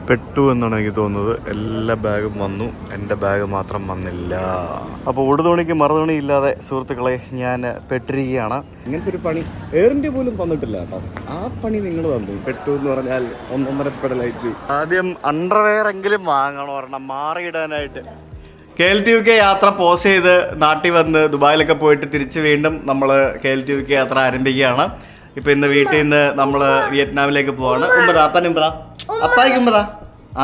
പെട്ടു എന്നാണ് എനിക്ക് തോന്നുന്നത്. എല്ലാ ബാഗും വന്നു, എൻ്റെ ബാഗ് മാത്രം വന്നില്ല. അപ്പോൾ ഉടുതുണിക്ക് മറുതുണി ഇല്ലാതെ സുഹൃത്തുക്കളെ ഞാൻ പെട്ടിരിക്കുകയാണ്. ഇങ്ങനത്തെ ഒരു പണി എയർ ഇന്ത്യ പോലും തന്നിട്ടില്ല കേട്ടോ. ആ പണി നിങ്ങൾ തന്നു. പെട്ടു എന്ന് പറഞ്ഞാൽ ഒന്നൊന്നരപ്പെടലായിട്ട്. ആദ്യം അണ്ടർവെയർ എങ്കിലും വാങ്ങണം, ഒരെണ്ണം മാറിയിടാനായിട്ട്. KLTUK യാത്ര പോസ് ചെയ്ത് നാട്ടിൽ വന്ന് ദുബായിലൊക്കെ പോയിട്ട് തിരിച്ച് വീണ്ടും നമ്മൾ KLTUK യാത്ര ആരംഭിക്കുകയാണ്. ഇപ്പം ഇന്ന് വീട്ടിൽ നിന്ന് നമ്മൾ വിയറ്റ്നാമിലേക്ക് പോവാണ്. ഉമ്പതാ അപ്പൻ ഉമ്പതാ, അപ്പായിക്ക് ഉമ്പതാ.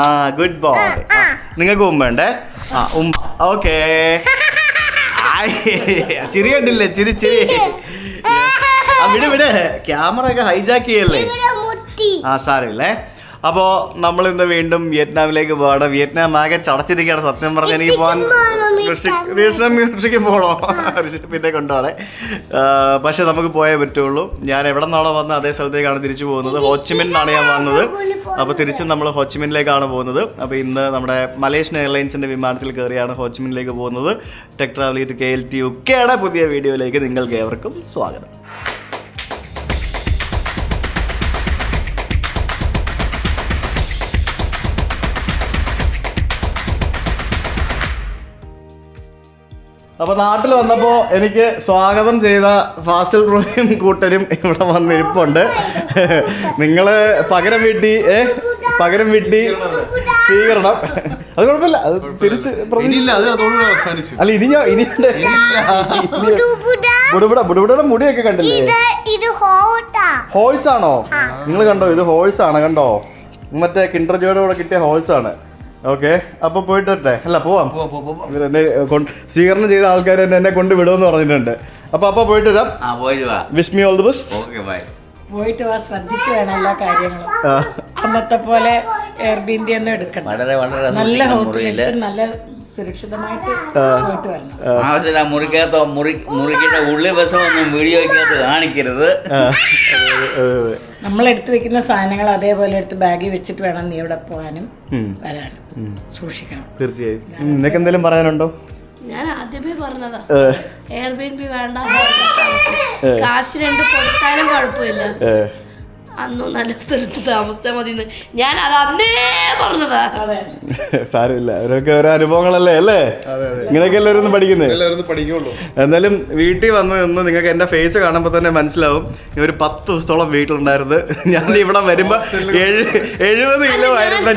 ആ ഗുഡ് ബോയ്. നിങ്ങൾക്ക് ഉമ്മണ്ടേ? ആ ഉമ്മ. ഓക്കേ. ചിരി കണ്ടില്ലേ? ചിരി ചിരി. വിട് ക്യാമറ ഒക്കെ ഹൈജാക്ക് ചെയ്യല്ലേ? ആ സാരമില്ലേ. അപ്പോൾ നമ്മളിന്ന് വീണ്ടും വിയറ്റ്നാമിലേക്ക് പോവാണ്. വിയറ്റ്നാം ആകെ ചടച്ചിരിക്കുകയാണ് സത്യം പറഞ്ഞാൽ. എനിക്ക് പോകാൻ ഋഷിക്ക് പോകണോ? ഋഷി പിന്നെ കൊണ്ടുപോകണേ. പക്ഷെ നമുക്ക് പോയേ പറ്റുള്ളൂ. ഞാൻ എവിടെ നിന്നാണോ വന്നത് അതേ സ്ഥലത്തേക്കാണ് തിരിച്ചു പോകുന്നത്. ഹോച്ചിമിന്നാണ് ഞാൻ വന്നത്. അപ്പോൾ തിരിച്ചും നമ്മൾ ഹോച്ചിമിനിലേക്കാണ് പോകുന്നത്. അപ്പോൾ ഇന്ന് നമ്മുടെ മലേഷ്യൻ എയർലൈൻസിൻ്റെ വിമാനത്തിൽ കയറിയാണ് ഹോച്ചിമിനിലേക്ക് പോകുന്നത്. ടെക് ട്രാവൽ വിത്ത് KLTUKയുടെ പുതിയ വീഡിയോയിലേക്ക് നിങ്ങൾക്ക് ഏവർക്കും സ്വാഗതം. അപ്പോൾ നാട്ടിൽ വന്നപ്പോൾ എനിക്ക് സ്വാഗതം ചെയ്ത ഫാസിൽ ബ്രോയും കൂട്ടരും ഇവിടെ വന്നിരിപ്പുണ്ട്. നിങ്ങൾ പകരം വീട്ടി സ്വീകരണം. അത് കുഴപ്പമില്ല, അത് തിരിച്ച് അല്ല ഇനി ബുടുബുടയുടെ മുടിയൊക്കെ കണ്ടില്ലേ? ഹോഴ്സ് ആണോ? നിങ്ങൾ കണ്ടോ? ഇത് ഹോഴ്സ് ആണ്, കണ്ടോ? മറ്റേ കിൻഡർ ജോയുടെ കൂടെ കിട്ടിയ ഹോഴ്സ് ആണ്. ഓക്കെ, അപ്പൊ പോയിട്ട് വരട്ടെ? അല്ല പോവാം. എന്നെ സ്വീകരണം ചെയ്ത ആൾക്കാർ എന്നെ കൊണ്ട് വിടുമെന്ന് പറഞ്ഞിട്ടുണ്ട്. അപ്പൊ പോയിട്ട് വരാം. Wish me all the best. പോയിട്ട് വാ, ശ്രദ്ധിച്ചു വേണം എല്ലാ കാര്യങ്ങളും. അന്നത്തെ പോലെ എയർബിഎൻബി ഒന്നും എടുക്കണം. നല്ല ഹോട്ടലിൽ നല്ല സുരക്ഷിതമായിട്ട് പോയിട്ട് വരണം. മുറിക്കുന്ന ഉള്ളി ബസ്സൊന്നും വീഡിയോയ്ക്കകത്ത് കാണിക്കരുത്. നമ്മൾ എടുത്തു വെക്കുന്ന സാധനങ്ങൾ അതേപോലെ എടുത്ത് ബാഗിൽ വെച്ചിട്ട് വേണം നീ ഇവിടെ പോകാനും വരാനും. സൂക്ഷിക്കണം. തീർച്ചയായും. നിനക്ക് എന്തെങ്കിലും പറയാനുണ്ടോ? ഞാൻ ആദ്യമേ പറഞ്ഞതാ എയർബിഎൻബി വേണ്ട, കാശ് 2 കൊടുത്താലും കുഴപ്പമില്ല, അന്നും നല്ല സ്ഥലത്ത് താമസിച്ചാൽ മതി. ഞാൻ അത് അന്നേ പറഞ്ഞതാ. സാരമില്ല, അവരൊക്കെ ഓരോ അനുഭവങ്ങളല്ലേ അല്ലേ? ഇങ്ങനെയൊക്കെ എല്ലാവരും പഠിക്കുള്ളൂ. എന്നാലും വീട്ടിൽ വന്ന് നിന്ന് നിങ്ങൾക്ക് എന്റെ ഫേസ് കാണുമ്പോൾ തന്നെ മനസ്സിലാവും ഞാൻ ഒരു 10 ദിവസത്തോളം വീട്ടിലുണ്ടായിരുന്നു. ഞാൻ ഇവിടെ വരുമ്പോ 70 കിലോ ആയിരുന്നു.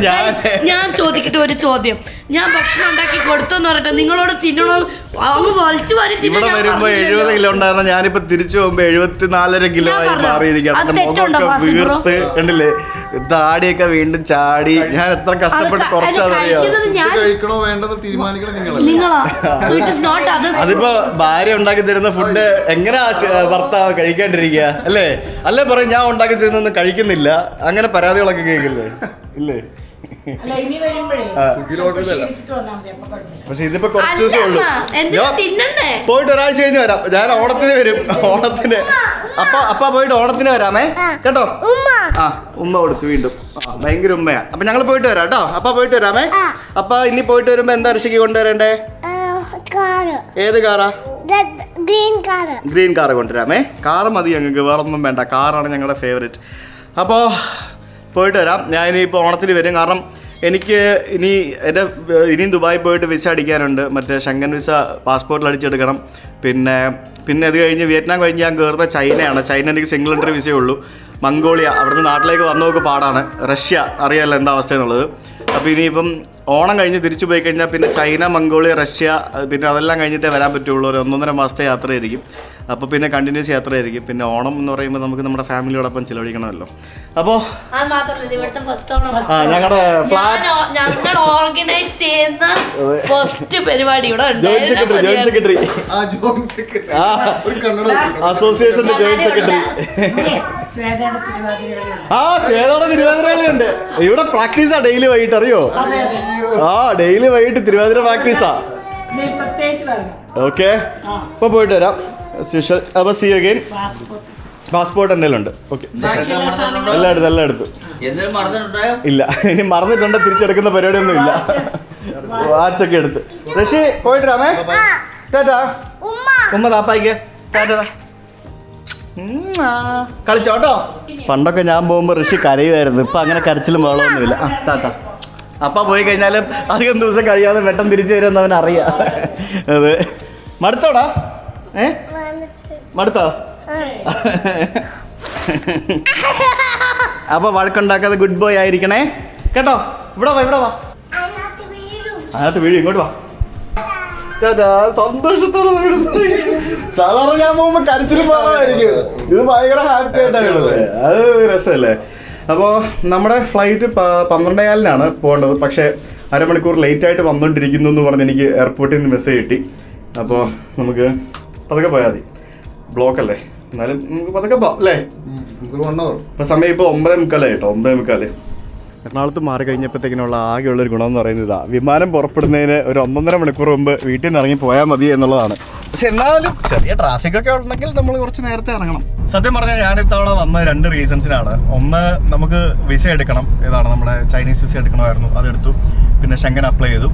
ഞാൻ ചോദിക്കട്ടെ ഒരു ചോദ്യം. ഞാൻ ഭക്ഷണം ഉണ്ടാക്കി കൊടുത്തെന്ന് പറഞ്ഞിട്ട് നിങ്ങളോട് തിന്നണോ അങ്ങ് വലിച്ചു വാരി ഇവിടെ വരുമ്പോ 70 കിലോ ഉണ്ടായിരുന്ന ഞാനിപ്പോ തിരിച്ചു പോകുമ്പോ 74.5 കിലോ ആയി മാറിയിരിക്കുകയാണ്. വീർത്ത് കണ്ടില്ലേ? താടിയൊക്കെ വീണ്ടും ചാടി. ഞാൻ എത്ര കഷ്ടപ്പെട്ട് കുറച്ചറിയാം. അതിപ്പോ ഭാര്യ ഉണ്ടാക്കി തരുന്ന ഫുഡ് എങ്ങനെ ഭർത്താവ് കഴിക്കാണ്ടിരിക്കുക അല്ലേ? അല്ലേ പറയും ഞാൻ ഉണ്ടാക്കി തരുന്നൊന്നും കഴിക്കുന്നില്ല. അങ്ങനെ പരാതികളൊക്കെ കേൾക്കില്ലേ? ഇല്ലേ? പക്ഷെ ഇതിപ്പോ കുറച്ച് ദിവസമേ ഉള്ളൂ. പോയിട്ട് ഒരാഴ്ച കഴിഞ്ഞ് വരാം. ഞാൻ ഓണത്തിന് വരും. ഓണത്തിന് അപ്പ പോയിട്ട് ഓണത്തിന് വരാമേ കേട്ടോ. ആ ഉമ്മ കൊടുത്തു വീണ്ടും. ഭയങ്കര ഉമ്മയാ. അപ്പൊ ഞങ്ങൾ പോയിട്ട് വരാം കേട്ടോ. അപ്പ പോയിട്ട് വരാമേ. അപ്പൊ ഇനി പോയിട്ട് വരുമ്പോ എന്താ ഋഷിക്ക് കൊണ്ടുവരണ്ടേ? ഏത് കാറാ? ഗ്രീൻ കാറ് കൊണ്ടുവരാമേ. കാറ് മതി ഞങ്ങൾക്ക്, വേറെ ഒന്നും വേണ്ട. കാറാണ് ഞങ്ങളുടെ ഫേവറേറ്റ്. അപ്പോൾ പോയിട്ട് വരാം. ഞാൻ ഇനിയിപ്പോൾ ഓണത്തിന് വരും. കാരണം എനിക്ക് ഇനിയും ദുബായി പോയിട്ട് വിസ അടിക്കാനുണ്ട്. മറ്റേ ഷെങ്കൻ വിസ പാസ്പോർട്ടിൽ അടിച്ചെടുക്കണം. പിന്നെ അത് കഴിഞ്ഞ് വിയറ്റ്നാം കഴിഞ്ഞ് ഞാൻ കയറുന്ന ചൈനയാണ്. ചൈന എനിക്ക് സിംഗിൾ എൻട്രി വിസയേ ഉള്ളൂ. മംഗോളിയ, അവിടുന്ന് നാട്ടിലേക്ക് വന്നവർക്ക് പാടാണ്. റഷ്യ അറിയാമല്ലോ എന്താ അവസ്ഥ എന്നുള്ളത്. അപ്പോൾ ഇനിയിപ്പം ഓണം കഴിഞ്ഞ് തിരിച്ചു പോയി കഴിഞ്ഞാൽ പിന്നെ ചൈന, മംഗോളിയ, റഷ്യ, പിന്നെ അതെല്ലാം കഴിഞ്ഞിട്ടേ വരാൻ പറ്റുള്ളൂ. ഒരു 1.5 മാസത്തെ യാത്രയായിരിക്കും. അപ്പോൾ പിന്നെ കണ്ടിന്യൂസ് യാത്രയായിരിക്കും. പിന്നെ ഓണം എന്ന് പറയുമ്പോൾ നമുക്ക് നമ്മുടെ ഫാമിലിയോടൊപ്പം ചിലവഴിക്കണമല്ലോ. അപ്പോൾ ഞങ്ങളുടെ ഓർഗനൈസ് ചെയ്യുന്ന ഫസ്റ്റ് പരിപാടി ഇവിടെ ജോയിന്റ് സെക്രട്ടറി, അസോസിയേഷന്റെ ജോയിന്റ് സെക്രട്ടറി. ശ്വേതയുടെ തിരുവാതിരകളുണ്ട് ഇവിടെ. പ്രാക്ടീസാ ഡെയിലി വൈകിട്ട്, അറിയോ? ഡെയിലി വൈകിട്ട് തിരുവാതിര പ്രാക്ടീസാ. ഓക്കെ, ഇപ്പൊ പോയിട്ട് വരാം. അപ്പൊ സീ അഗൈൻ. പാസ്പോർട്ട് എന്തെങ്കിലും ഉണ്ട്? ഓക്കെ, എല്ലാം എടുത്തു. ഇല്ല, ഇനി മറന്നിട്ടുണ്ട്. തിരിച്ചെടുക്കുന്ന പരിപാടിയൊന്നും ഇല്ല. വാച്ചൊക്കെ എടുത്ത്. ഋഷി പോയിട്ട് വരാമേ. ടാറ്റാ ഉമ്മ. താപ്പായിക്ക് ടാറ്റാ. കളിച്ചോട്ടോ. പണ്ടൊക്കെ ഞാൻ പോകുമ്പോ ഋഷി കരയുമായിരുന്നു. ഇപ്പൊ അങ്ങനെ കരച്ചിലും വെള്ളമൊന്നുമില്ല. താത്ത അപ്പം പോയി കഴിഞ്ഞാലും അധികം ദിവസം കഴിയാതെ പെട്ടെന്ന് തിരിച്ചു വരുമെന്ന് അവൻ അറിയാം. അതെ, മടുത്തോടാ? മടുത്തോ? അപ്പൊ വഴക്കുണ്ടാക്കാതെ ഗുഡ് ബോയ് ആയിരിക്കണേ കേട്ടോ. ഇവിടെ വാ. അതിനകത്ത് വീഴും. ഇങ്ങോട്ട് വാ. സന്തോഷത്തോടെ സാധാരണ ഞാൻ പോകുമ്പോ കരച്ചിലും പാടായിരിക്കും. ഇത് ഭയങ്കര ഹാപ്പി ആയിട്ടാണ്. അത് രസമല്ലേ. അപ്പോൾ നമ്മുടെ ഫ്ലൈറ്റ് 12:15 പോകേണ്ടത്. പക്ഷേ അരമണിക്കൂർ ലേറ്റായിട്ട് വന്നുകൊണ്ടിരിക്കുന്നു എന്ന് പറഞ്ഞ് എനിക്ക് എയർപോർട്ടിൽ നിന്ന് മെസ്സേജ് കിട്ടി. അപ്പോൾ നമുക്ക് പതുക്കെ പോയാൽ മതി, ബ്ലോക്ക് അല്ലേ. എന്നാലും നമുക്ക് പതുക്കെ പോവാം അല്ലേ. ഇപ്പം സമയം ഇപ്പോൾ 9:45 കേട്ടോ. 9:45. എറണാകുളത്ത് മാറി കഴിഞ്ഞപ്പോഴത്തേക്കിനുള്ള ആകെയുള്ളൊരു ഗുണമെന്ന് പറയുന്നത് ഇതാ, വിമാനം പുറപ്പെടുന്നതിന് ഒരു 1.5 മണിക്കൂർ മുമ്പ് വീട്ടിൽ നിന്ന് ഇറങ്ങി പോയാൽ മതി എന്നുള്ളതാണ്. പക്ഷെ എന്നാലും ചെറിയ ട്രാഫിക്കൊക്കെ ഉണ്ടെങ്കിൽ നമ്മൾ കുറച്ച് നേരത്തെ ഇറങ്ങണം. സത്യം പറഞ്ഞാൽ ഞാൻ ഇത്തവണ വന്ന 2 റീസൺസിനാണ്. ഒന്ന്, നമുക്ക് വിസ എടുക്കണം. ഏതാണ് നമ്മുടെ ചൈനീസ് വിസ എടുക്കണമായിരുന്നു, അതെടുത്തു. പിന്നെ ഷെങ്കൻ അപ്ലൈ ചെയ്തു.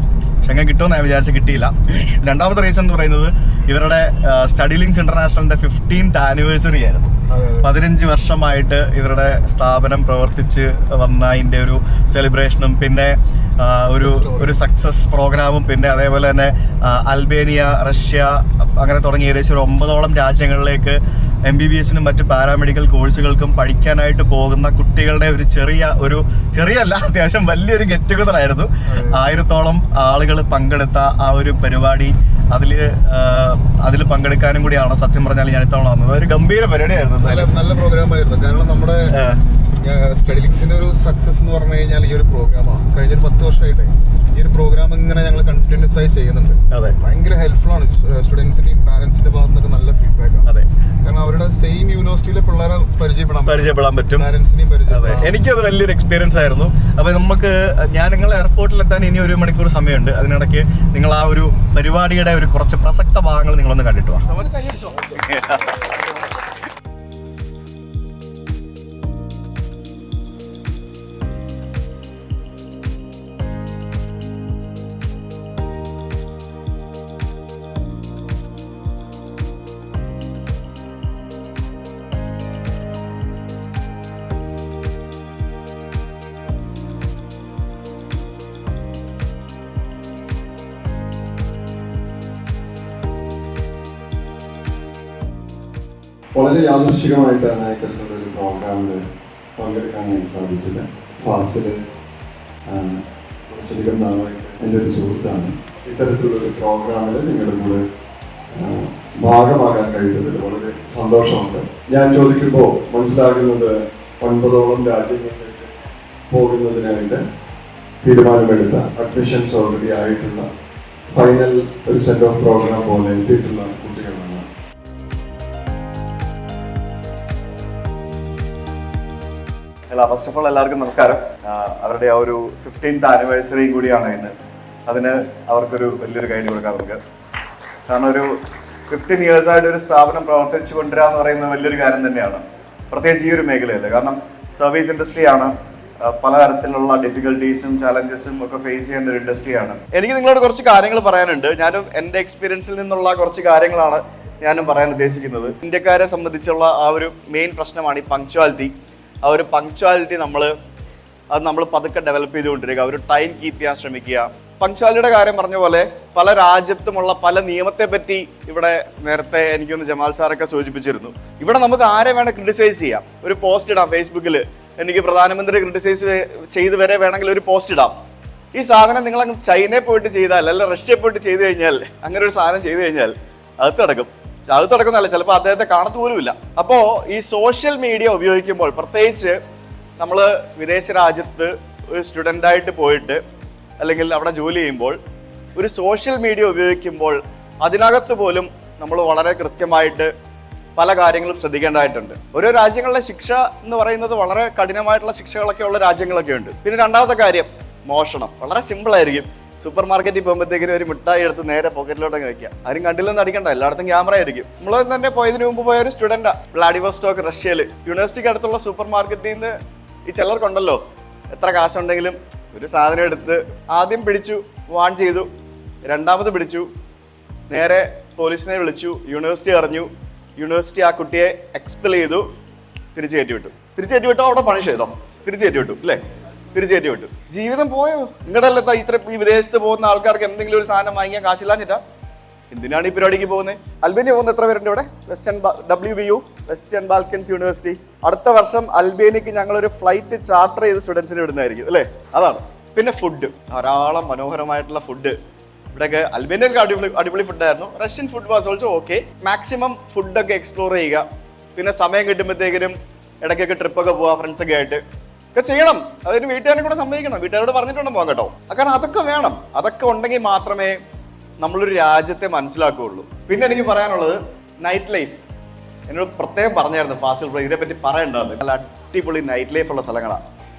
ഷെങ്കൻ കിട്ടുമെന്ന് ഞാൻ വിചാരിച്ച് കിട്ടിയില്ല. രണ്ടാമത്തെ റീസൺ എന്ന് പറയുന്നത് ഇവരുടെ സ്റ്റഡി ലിങ്ക്സ് ഇന്റർനാഷണലിന്റെ 15th ആനിവേഴ്സറി ആയിരുന്നു. 15 വർഷമായിട്ട് ഇവരുടെ സ്ഥാപനം പ്രവർത്തിച്ച് വന്നതിൻ്റെ ഒരു സെലിബ്രേഷനും പിന്നെ ഒരു സക്സസ് പ്രോഗ്രാമും പിന്നെ അതേപോലെ തന്നെ അൽബേനിയ, റഷ്യ അങ്ങനെ തുടങ്ങിയ ഏകദേശം ഒരു 9ഓളം രാജ്യങ്ങളിലേക്ക് MBBS-നും മറ്റ് പാരാമെഡിക്കൽ കോഴ്സുകൾക്കും പഠിക്കാനായിട്ട് പോകുന്ന കുട്ടികളുടെ ഒരു ചെറിയല്ല അത്യാവശ്യം വലിയൊരു ഗെറ്റ് ടുഗദർ ആയിരുന്നു. 1000ഓളം ആളുകൾ പങ്കെടുത്ത ആ ഒരു പരിപാടി, അതിൽ പങ്കെടുക്കാനും കൂടിയാണ് സത്യം പറഞ്ഞാൽ ഞാൻ ഇത്തവണ വന്നത്. ഒരു ഗംഭീര പരിപാടിയായിരുന്നു. നല്ല പ്രോഗ്രാം ആയിരുന്നു. കാരണം നമ്മുടെ സ്റ്റഡി ലിങ്ക്സിന്റെ ഒരു സക്സസ് എന്ന് പറഞ്ഞു കഴിഞ്ഞാൽ ഈ ഒരു പ്രോഗ്രാമാണ്. കഴിഞ്ഞ 10 വർഷമായിട്ട് ഈ ഒരു പ്രോഗ്രാം ഇങ്ങനെ ഞങ്ങൾ കണ്ടിന്യൂസ് ആയി ചെയ്യുന്നുണ്ട്. അതെ, ഭയങ്കര ഹെൽപ്ഫുൾ ആണ്. സ്റ്റുഡൻസിന്റെയും പാരന്റ്സിന്റെ ഭാഗത്ത് നിന്നൊക്കെ നല്ല ഫീഡ്ബാക്ക്. അതെ, കാരണം അവരുടെ സെയിം യൂണിവേഴ്സിറ്റിയിലെ പിള്ളേരെ പരിചയപ്പെടാൻ പറ്റും. പാരന്റ്സിനെയും പരിചയപ്പെടാം. എനിക്കത് വലിയൊരു എക്സ്പീരിയൻസ് ആയിരുന്നു. അപ്പോൾ ഞാൻ നിങ്ങൾ എയർപോർട്ടിൽ എത്താൻ ഇനി 1 മണിക്കൂർ സമയമുണ്ട്. അതിനിടയ്ക്ക് നിങ്ങൾ ആ ഒരു പരിപാടിയുടെ ഒരു കുറച്ച് പ്രസക്ത ഭാഗങ്ങൾ നിങ്ങളൊന്ന് കണ്ടിട്ട് വാ. വളരെ യാദൃശ്ചികമായിട്ടാണ് ഇത്തരത്തിലുള്ള ഒരു പ്രോഗ്രാമിൽ പങ്കെടുക്കാൻ എനിക്ക് സാധിച്ചത്. ഫാസിൽ കുറച്ചധികം നാളായിട്ട് എൻ്റെ ഒരു സുഹൃത്താണ്. ഇത്തരത്തിലുള്ളൊരു പ്രോഗ്രാമിൽ നിങ്ങളുടെ കൂടെ ഭാഗമാകാൻ കഴിയുന്നതിൽ വളരെ സന്തോഷമുണ്ട്. ഞാൻ ചോദിക്കുമ്പോൾ മനസ്സിലാകുന്നത് 9ഓളം രാജ്യങ്ങളിലേക്ക് പോകുന്നതിനായിട്ട് തീരുമാനമെടുത്ത, അഡ്മിഷൻസ് ഓൾറെഡി ആയിട്ടുള്ള, ഫൈനൽ ഒരു സെറ്റ് ഓഫ് പ്രോഗ്രാം പോലെ എത്തിയിട്ടുള്ള കുട്ടികളാണ്. ഫസ്റ്റ് ഓഫ് ഓൾ എല്ലാവർക്കും നമസ്കാരം. അവരുടെ ആ ഒരു 15th ആനിവേഴ്സറി കൂടിയാണ് ഇന്ന്. അതിന് അവർക്കൊരു വലിയൊരു കൈ കൊടുക്കാം നമുക്ക്. കാരണം ഒരു 15 ഇയേഴ്സായിട്ട് ഒരു സ്ഥാപനം പ്രവർത്തിച്ചു കൊണ്ടുവരിക എന്ന് പറയുന്നത് വലിയൊരു കാര്യം തന്നെയാണ്, പ്രത്യേകിച്ച് ഈ ഒരു മേഖലയിൽ. കാരണം സർവീസ് ഇൻഡസ്ട്രിയാണ്, പലതരത്തിലുള്ള ഡിഫിക്കൽട്ടീസും ചാലഞ്ചസും ഒക്കെ ഫേസ് ചെയ്യുന്ന ഒരു ഇൻഡസ്ട്രിയാണ്. എനിക്ക് നിങ്ങളോട് കുറച്ച് കാര്യങ്ങൾ പറയാനുണ്ട്. ഞാനും എൻ്റെ എക്സ്പീരിയൻസിൽ നിന്നുള്ള കുറച്ച് കാര്യങ്ങളാണ് ഞാനും പറയാൻ ഉദ്ദേശിക്കുന്നത്. ഇന്ത്യക്കാരെ സംബന്ധിച്ചുള്ള ആ ഒരു മെയിൻ പ്രശ്നമാണ് ഈ പങ്ക്ച്വാലിറ്റി. ആ ഒരു പങ്ക്ച്വാലിറ്റി നമ്മൾ പതുക്കെ ഡെവലപ്പ് ചെയ്തുകൊണ്ടിരിക്കുക. ഒരു ടൈം കീപ്പ് ചെയ്യാൻ ശ്രമിക്കുക. പങ്ക്ച്വാലിറ്റിയുടെ കാര്യം പറഞ്ഞ പോലെ പല രാജ്യത്തുമുള്ള പല നിയമത്തെ പറ്റി ഇവിടെ നേരത്തെ എനിക്കൊന്ന് ജമാൽ സാറൊക്കെ സൂചിപ്പിച്ചിരുന്നു. ഇവിടെ നമുക്ക് ആരെ വേണം ക്രിട്ടിസൈസ് ചെയ്യാം. ഒരു പോസ്റ്റ് ഇടാം ഫേസ്ബുക്കിൽ, എനിക്ക് പ്രധാനമന്ത്രി ക്രിട്ടിസൈസ് ചെയ്ത് വരെ വേണമെങ്കിൽ ഒരു പോസ്റ്റ് ഇടാം. ഈ സാധനം നിങ്ങൾ അങ്ങ് ചൈനയിൽ പോയിട്ട് ചെയ്താൽ, അല്ല റഷ്യയിൽ പോയിട്ട് ചെയ്തു കഴിഞ്ഞാൽ, അങ്ങനെ ഒരു സാധനം ചെയ്തു കഴിഞ്ഞാൽ അത് നടക്കുന്നതല്ല, ചിലപ്പോൾ അദ്ദേഹത്തെ കാണത്തു പോലുമില്ല. അപ്പോൾ ഈ സോഷ്യൽ മീഡിയ ഉപയോഗിക്കുമ്പോൾ, പ്രത്യേകിച്ച് നമ്മൾ വിദേശ രാജ്യത്ത് ഒരു സ്റ്റുഡൻ്റായിട്ട് പോയിട്ട് അല്ലെങ്കിൽ അവിടെ ജോലി ചെയ്യുമ്പോൾ ഒരു സോഷ്യൽ മീഡിയ ഉപയോഗിക്കുമ്പോൾ അതിനകത്ത് പോലും നമ്മൾ വളരെ കൃത്യമായിട്ട് പല കാര്യങ്ങളും ശ്രദ്ധിക്കേണ്ടതായിട്ടുണ്ട്. ഓരോ രാജ്യങ്ങളിലെ ശിക്ഷ എന്ന് പറയുന്നത് വളരെ കഠിനമായിട്ടുള്ള ശിക്ഷകളൊക്കെ ഉള്ള രാജ്യങ്ങളൊക്കെ ഉണ്ട്. പിന്നെ രണ്ടാമത്തെ കാര്യം മോഷണം. വളരെ സിമ്പിളായിരിക്കും. സൂപ്പർ മാർക്കറ്റിൽ പോകുമ്പോഴത്തേക്കിനും ഒരു മിഠായി എടുത്ത് നേരെ പോക്കറ്റിലോട്ടങ്ങ് വെക്കുക. ആരും കണ്ടില്ലെന്ന് അടിക്കണ്ട, എല്ലായിടത്തും ക്യാമറ ആയിരിക്കും. നമ്മൾ തന്നെ പോയതിനു മുമ്പ് പോയ ഒരു സ്റ്റുഡൻറ്റാണ്, വ്ളാഡിവോസ്റ്റോക്ക് റഷ്യയിൽ. യൂണിവേഴ്സിറ്റിക്ക് അടുത്തുള്ള സൂപ്പർ മാർക്കറ്റിൽ നിന്ന് ഈ ചിലർക്കുണ്ടല്ലോ, എത്ര കാശുണ്ടെങ്കിലും ഒരു സാധനം എടുത്ത് ആദ്യം പിടിച്ചു, വാൺ ചെയ്തു, രണ്ടാമത് പിടിച്ചു, നേരെ പോലീസിനെ വിളിച്ചു, യൂണിവേഴ്സിറ്റി അറിഞ്ഞു, യൂണിവേഴ്സിറ്റി ആ കുട്ടിയെ എക്സ്പെൽ ചെയ്തു, തിരിച്ചു കയറ്റി വിട്ടു. അവിടെ പണിഷ് ചെയ്തോ, തിരിച്ചു കയറ്റി വിട്ടു അല്ലേ? തിരിച്ചേറ്റി വിട്ടു. ജീവിതം പോയോ? നിങ്ങളുടെ അല്ല ഇത്ര ഈ വിദേശത്ത് പോകുന്ന ആൾക്കാർക്ക് എന്തെങ്കിലും ഒരു സാധനം വാങ്ങിക്കാൻ കാശില്ലാഞ്ഞിട്ടാ? എന്തിനാണ് ഈ പരിപാടിക്ക് പോകുന്നത്? അൽബേനിയ പോകുന്ന എത്ര പേരുണ്ട് ഇവിടെ? WVU western Balkans university. അടുത്ത വർഷം അൽബേനിയക്ക് ഞങ്ങളൊരു ഫ്ലൈറ്റ് ചാർട്ടർ ചെയ്ത് സ്റ്റുഡൻസിന് വിടുന്നതായിരിക്കും അല്ലേ? അതാണ്. പിന്നെ ഫുഡ്, ധാരാളം മനോഹരമായിട്ടുള്ള ഫുഡ്. ഇവിടെയൊക്കെ അൽബേനിയക്ക് അടിപൊളി ഫുഡായിരുന്നു. Russian food was also okay. Maximum ഫുഡൊക്കെ എക്സ്പ്ലോർ ചെയ്യുക. പിന്നെ സമയം കിട്ടുമ്പോഴത്തേക്കിനും ഇടയ്ക്കൊക്കെ ട്രിപ്പൊക്കെ പോവുക ഫ്രണ്ട്സൊക്കെ ആയിട്ട് ഒക്കെ ചെയ്യണം. അതിന് വീട്ടുകാരെ കൂടെ സമ്മതിക്കണം. വീട്ടുകാരോട് പറഞ്ഞിട്ടുണ്ടോ പോകാൻ കേട്ടോ. കാരണം അതൊക്കെ വേണം. അതൊക്കെ ഉണ്ടെങ്കിൽ മാത്രമേ നമ്മളൊരു രാജ്യത്തെ മനസ്സിലാക്കുകയുള്ളൂ. പിന്നെ എനിക്ക് പറയാനുള്ളത് നൈറ്റ് ലൈഫ്. എന്നോട് പ്രത്യേകം പറഞ്ഞായിരുന്നു ഫാസിൽ ബ്രോ ഇതിനെപ്പറ്റി പറയണ്ടായിരുന്നു. നല്ല അടിപൊളി നൈറ്റ് ലൈഫ് ഉള്ള സ്ഥലങ്ങളാണ്.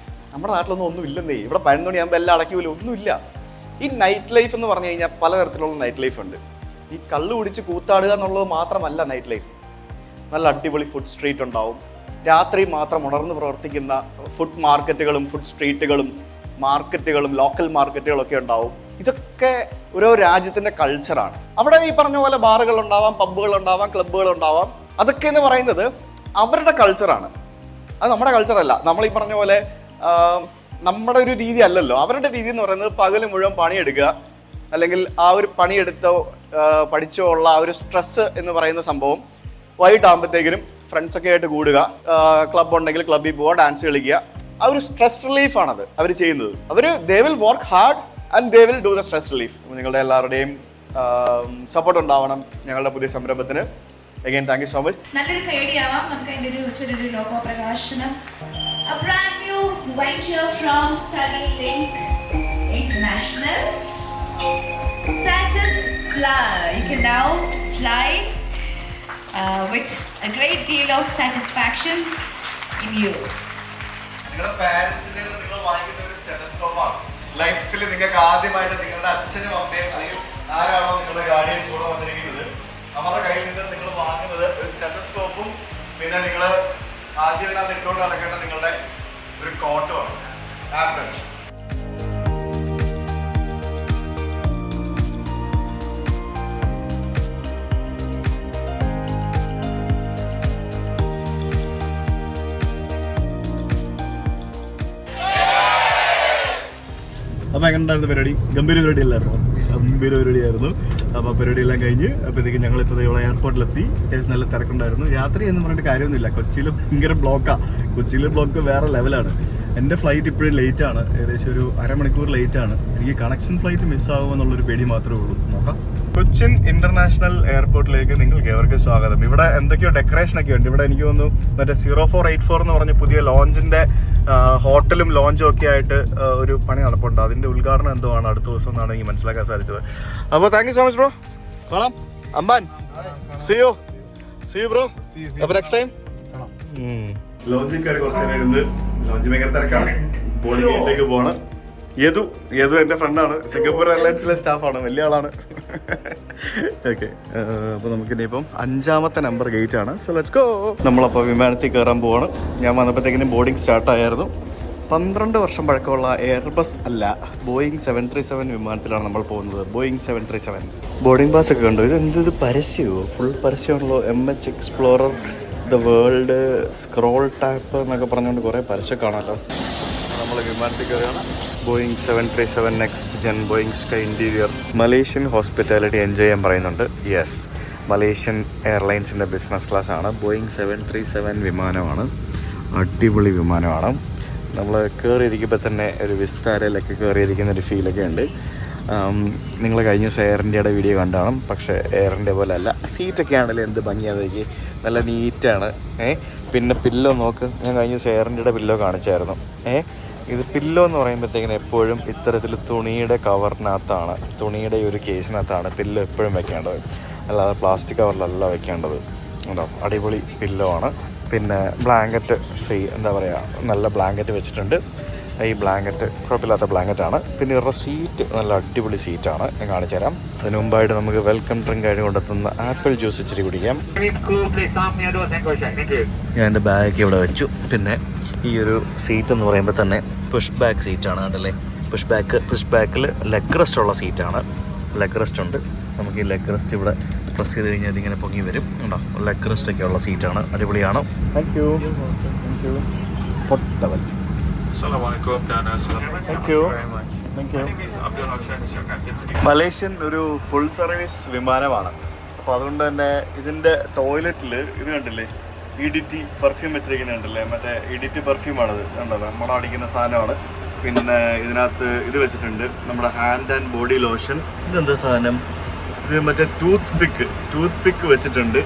നമ്മുടെ നാട്ടിലൊന്നും ഒന്നും ഇല്ലെന്നേ. ഇവിടെ 11 മണിയാകുമ്പോൾ എല്ലാം അടക്കി പോലും ഒന്നുമില്ല. ഈ നൈറ്റ് ലൈഫ് എന്ന് പറഞ്ഞു കഴിഞ്ഞാൽ പലതരത്തിലുള്ള നൈറ്റ് ലൈഫ് ഉണ്ട്. ഈ കള്ള് കുടിച്ച് കൂത്താടുക എന്നുള്ളത് മാത്രമല്ല നൈറ്റ് ലൈഫ്. നല്ല അടിപൊളി ഫുഡ് സ്ട്രീറ്റ് ഉണ്ടാവും. രാത്രി മാത്രം ഉണർന്ന് പ്രവർത്തിക്കുന്ന ഫുഡ് മാർക്കറ്റുകളും ഫുഡ് സ്ട്രീറ്റുകളും മാർക്കറ്റുകളും ലോക്കൽ മാർക്കറ്റുകളൊക്കെ ഉണ്ടാവും. ഇതൊക്കെ ഓരോ രാജ്യത്തിൻ്റെ കൾച്ചറാണ്. അവിടെ ഈ പറഞ്ഞ പോലെ ബാറുകൾ ഉണ്ടാവാം, പബ്ബുകൾ ഉണ്ടാവാം, ക്ലബ്ബുകൾ ഉണ്ടാവാം. അതൊക്കെ എന്ന് പറയുന്നത് അവരുടെ കൾച്ചറാണ്. അത് നമ്മുടെ കൾച്ചറല്ല. നമ്മൾ ഈ പറഞ്ഞ പോലെ നമ്മുടെ ഒരു രീതി അല്ലല്ലോ. അവരുടെ രീതി എന്ന് പറയുന്നത് പകൽ മുഴുവൻ പണിയെടുക്കുക, അല്ലെങ്കിൽ ആ ഒരു പണിയെടുത്തോ പഠിച്ചോ ഉള്ള ആ ഒരു സ്ട്രെസ് എന്ന് പറയുന്ന സംഭവം വൈകിട്ടാകുമ്പോഴത്തേക്കിനും ഫ്രണ്ട്സൊക്കെ ആയിട്ട് കൂടുക, ക്ലബ് ഉണ്ടെങ്കിൽ ക്ലബ്ബിൽ പോവുക, ഡാൻസ് കളിക്കുക. ആ ഒരു സ്ട്രെസ് റിലീഫാണത് അവർ ചെയ്യുന്നത്. They will work hard and they will do the stress relief. നിങ്ങളുടെ എല്ലാവരുടെയും സപ്പോർട്ട് ഉണ്ടാവണം ഞങ്ങളുടെ പുതിയ സംരംഭത്തിന്. Again, thank you so much. നല്ലൊരു കൈഡിയാവാം നമുക്ക് അതിൻ്റെ ഒരു ചെറിയൊരു ലോഗോ പ്രകാശനം. A brand new venture from Starlink International. Status Fly. You can now fly with a great deal of satisfaction in you. നിങ്ങളുടെ പാരന്റ്സിന്റെ നിങ്ങൾ വാങ്ങിക്കുന്ന ഒരു സ്റ്റെതസ്കോപ്പാണ്. ലൈഫിൽ നിങ്ങൾക്ക് ആദ്യമായിട്ട് നിങ്ങളുടെ അച്ഛനും അമ്മയും അല്ലെങ്കിൽ ആരാണോ നിങ്ങളുടെ ഗാർഡിയൻ കൂടെ വന്നിരിക്കുന്നത് അവരുടെ കയ്യിൽ നിന്ന് നിങ്ങൾ വാങ്ങുന്നത് ഒരു സ്റ്റെതസ്കോപ്പും പിന്നെ നിങ്ങൾ ആജീവനാന്ത ഇട്ടുകൊണ്ട് നടക്കേണ്ട നിങ്ങളുടെ ഒരു കോട്ടുമാണ്. ആപ്പിൾ അപ്പോൾ എങ്ങനെ ഉണ്ടായിരുന്നു പരിപാടി? ഗംഭീര പരിപാടി അല്ലായിരുന്നു? ഗംഭീര പരിപാടിയായിരുന്നു. അപ്പോൾ പരിപാടിയെല്ലാം കഴിഞ്ഞ് അപ്പോഴത്തേക്ക് ഞങ്ങളിപ്പോൾ ഇവിടെ എയർപോർട്ടിലെത്തി. അത്യാവശ്യം നല്ല തിരക്കുണ്ടായിരുന്നു. യാത്ര എന്ന് പറഞ്ഞിട്ട് കാര്യമൊന്നുമില്ല. കൊച്ചിയിൽ ഭയങ്കര ബ്ലോക്കാണ്. കൊച്ചിയിലെ ബ്ലോക്ക് വേറെ ലെവലാണ്. എൻ്റെ ഫ്ലൈറ്റ് ഇപ്പോഴും ലേറ്റാണ്. ഏകദേശം ഒരു അരമണിക്കൂർ ലേറ്റാണ്. എനിക്ക് കണക്ഷൻ ഫ്ലൈറ്റ് മിസ്സാകുമെന്നുള്ളൊരു പേടി മാത്രമേ ഉള്ളൂ. നോക്കാം. കൊച്ചിൻ ഇന്റർനാഷണൽ എയർപോർട്ടിലേക്ക് നിങ്ങൾക്ക് ഏവർക്കും സ്വാഗതം. ഇവിടെ എന്തൊക്കെയോ ഡെക്കറേഷനൊക്കെ ഉണ്ട്. ഇവിടെ എനിക്ക് തോന്നുന്നു മറ്റേ 0484 എന്ന് പറഞ്ഞ പുതിയ ലോഞ്ചിൻ്റെ ഹോട്ടലും ലോഞ്ചും ഒക്കെ ആയിട്ട് ഒരു പണി നടപ്പുണ്ട്. അതിൻ്റെ ഉദ്ഘാടനം എന്തോ ആണ് അടുത്ത ദിവസം എന്നാണ് എനിക്ക് മനസ്സിലാക്കാൻ സാധിച്ചത്. അപ്പോൾ thank you so much bro. കാണാം. അമ്പാൻ സീ യു ബ്രോ. അപ്പോൾ നെക്സ്റ്റ് ടൈം ലോഞ്ചിൽ കയറി കുറച്ച് നേരം ഇരുന്ന് ലോഞ്ച് ഭയങ്കര തിരക്കാണ്. ബോർഡിംഗ് ഗേറ്റിലേക്ക് പോകണം. യദു എൻ്റെ ഫ്രണ്ടാണ്. സിംഗപ്പൂർ എയർലൈൻസിലെ സ്റ്റാഫാണ്. വലിയ ആളാണ്. ഓക്കെ, അപ്പോൾ നമുക്കിനിയിപ്പം 5ാമത്തെ നമ്പർ ഗേറ്റ് ആണ്. So let's go. നമ്മളപ്പോൾ വിമാനത്തിൽ കയറാൻ പോവാണ്. ഞാൻ വന്നപ്പോഴത്തേക്കിനും ബോർഡിംഗ് സ്റ്റാർട്ടായിരുന്നു. 12 വർഷം പഴക്കമുള്ള എയർബസ് അല്ല, ബോയിങ് 737 വിമാനത്തിലാണ് നമ്മൾ പോകുന്നത്. ബോയിങ് 737 ബോർഡിംഗ് പാസ് ഒക്കെ ഉണ്ടോ? ഇത് പരസ്യമോ? ഫുൾ പരസ്യമാണല്ലോ. MH explorer, the world, scroll tap എന്നൊക്കെ പറഞ്ഞുകൊണ്ട് കുറേ പരസ്യം കാണാമല്ലോ. നമ്മൾ വിമാനത്തിൽ കയറുകയാണ്. Boeing 737 next gen Boeing sky interior. Malaysian hospitality enjoy ചെയ്യാൻ പറയുന്നുണ്ട്. യെസ്, മലേഷ്യൻ എയർലൈൻസിൻ്റെ ബിസിനസ് ക്ലാസ് ആണ്. ബോയിങ് 737 വിമാനമാണ്. അടിപൊളി വിമാനമാണ്. നമ്മൾ കയറിയിരിക്കുമ്പോൾ തന്നെ ഒരു വിസ്താരയിലൊക്കെ കയറിയിരിക്കുന്ന ഒരു ഫീലൊക്കെ ഉണ്ട്. നിങ്ങൾ കഴിഞ്ഞ ദിവസം എയർ ഇന്ത്യയുടെ വീഡിയോ കണ്ടാണ്. പക്ഷേ എയർ ഇന്ത്യ പോലെ അല്ല. സീറ്റൊക്കെ ആണെങ്കിലും എന്ത് ഭംഗിയാതേക്ക് നല്ല നീറ്റാണ്. പിന്നെ പില്ലോ നോക്ക്. ഞാൻ കഴിഞ്ഞ ദിവസം എയർ ഇന്ത്യയുടെ പില്ലോ കാണിച്ചായിരുന്നു. ഇത് പില്ലോ എന്ന് പറയുമ്പോഴത്തേക്കിന് എപ്പോഴും ഇത്തരത്തിൽ തുണിയുടെ കവറിനകത്താണ്, തുണിയുടെ ഒരു കേസിനകത്താണ് പില്ലോ എപ്പോഴും വെക്കേണ്ടത്. അല്ലാതെ പ്ലാസ്റ്റിക് കവറിലല്ല വെക്കേണ്ടത്. ഉണ്ടോ? അടിപൊളി പില്ലോ ആണ്. പിന്നെ ബ്ലാങ്കറ്റ് എന്താ പറയുക, നല്ല ബ്ലാങ്കറ്റ് വെച്ചിട്ടുണ്ട്. ഈ ബ്ലാങ്കറ്റ് കുഴപ്പമില്ലാത്ത ബ്ലാങ്കറ്റാണ്. പിന്നെ ഇവരുടെ സീറ്റ് നല്ല അടിപൊളി സീറ്റാണ്. ഞാൻ കാണിച്ചു തരാം. അതിന് മുമ്പായിട്ട് നമുക്ക് വെൽക്കം ഡ്രിങ്ക് ആയിട്ട് കൊണ്ടെത്തുന്ന ആപ്പിൾ ജ്യൂസ് ഇച്ചിരി കുടിക്കാം. ഞാൻ എൻ്റെ ബാഗ് ഇവിടെ വെച്ചു. പിന്നെ ഈ ഒരു സീറ്റ് എന്ന് പറയുമ്പോൾ തന്നെ പുഷ് ബാക്ക് സീറ്റാണ്. കണ്ടല്ലേ? പുഷ് ബാക്കിൽ ലെഗ് റെസ്റ്റ് ഉള്ള സീറ്റാണ്. ലെഗ് റെസ്റ്റ് ഉണ്ട്. നമുക്ക് ഈ ലെഗ് റെസ്റ്റ് ഇവിടെ പ്രസ് ചെയ്ത് കഴിഞ്ഞാൽ ഇതിങ്ങനെ പൊങ്ങി വരും. ഉണ്ടോ? ലെഗ് റെസ്റ്റ് ഒക്കെ ഉള്ള സീറ്റാണ്. അടിപൊളിയാണ്. Thank you. പൊട്ടവൽ മലേഷ്യൻ ഒരു ഫുൾ സർവീസ് വിമാനമാണ്. അപ്പോൾ അതുകൊണ്ട് തന്നെ ഇതിൻ്റെ ടോയ്ലറ്റിൽ ഇത് കണ്ടില്ലേ, EDT പെർഫ്യൂം വെച്ചിരിക്കുന്നുണ്ടല്ലേ, മറ്റേ EDT പെർഫ്യൂമാണത് കണ്ടത്, നമ്മൾ അടിക്കുന്ന സാധനമാണ്. പിന്നെ ഇതിനകത്ത് ഇത് വെച്ചിട്ടുണ്ട്, നമ്മുടെ ഹാൻഡ് ആൻഡ് ബോഡി ലോഷൻ. ഇതെന്താ സാധനം? ഇത് മറ്റേ ടൂത്ത് പിക്ക് വെച്ചിട്ടുണ്ട്.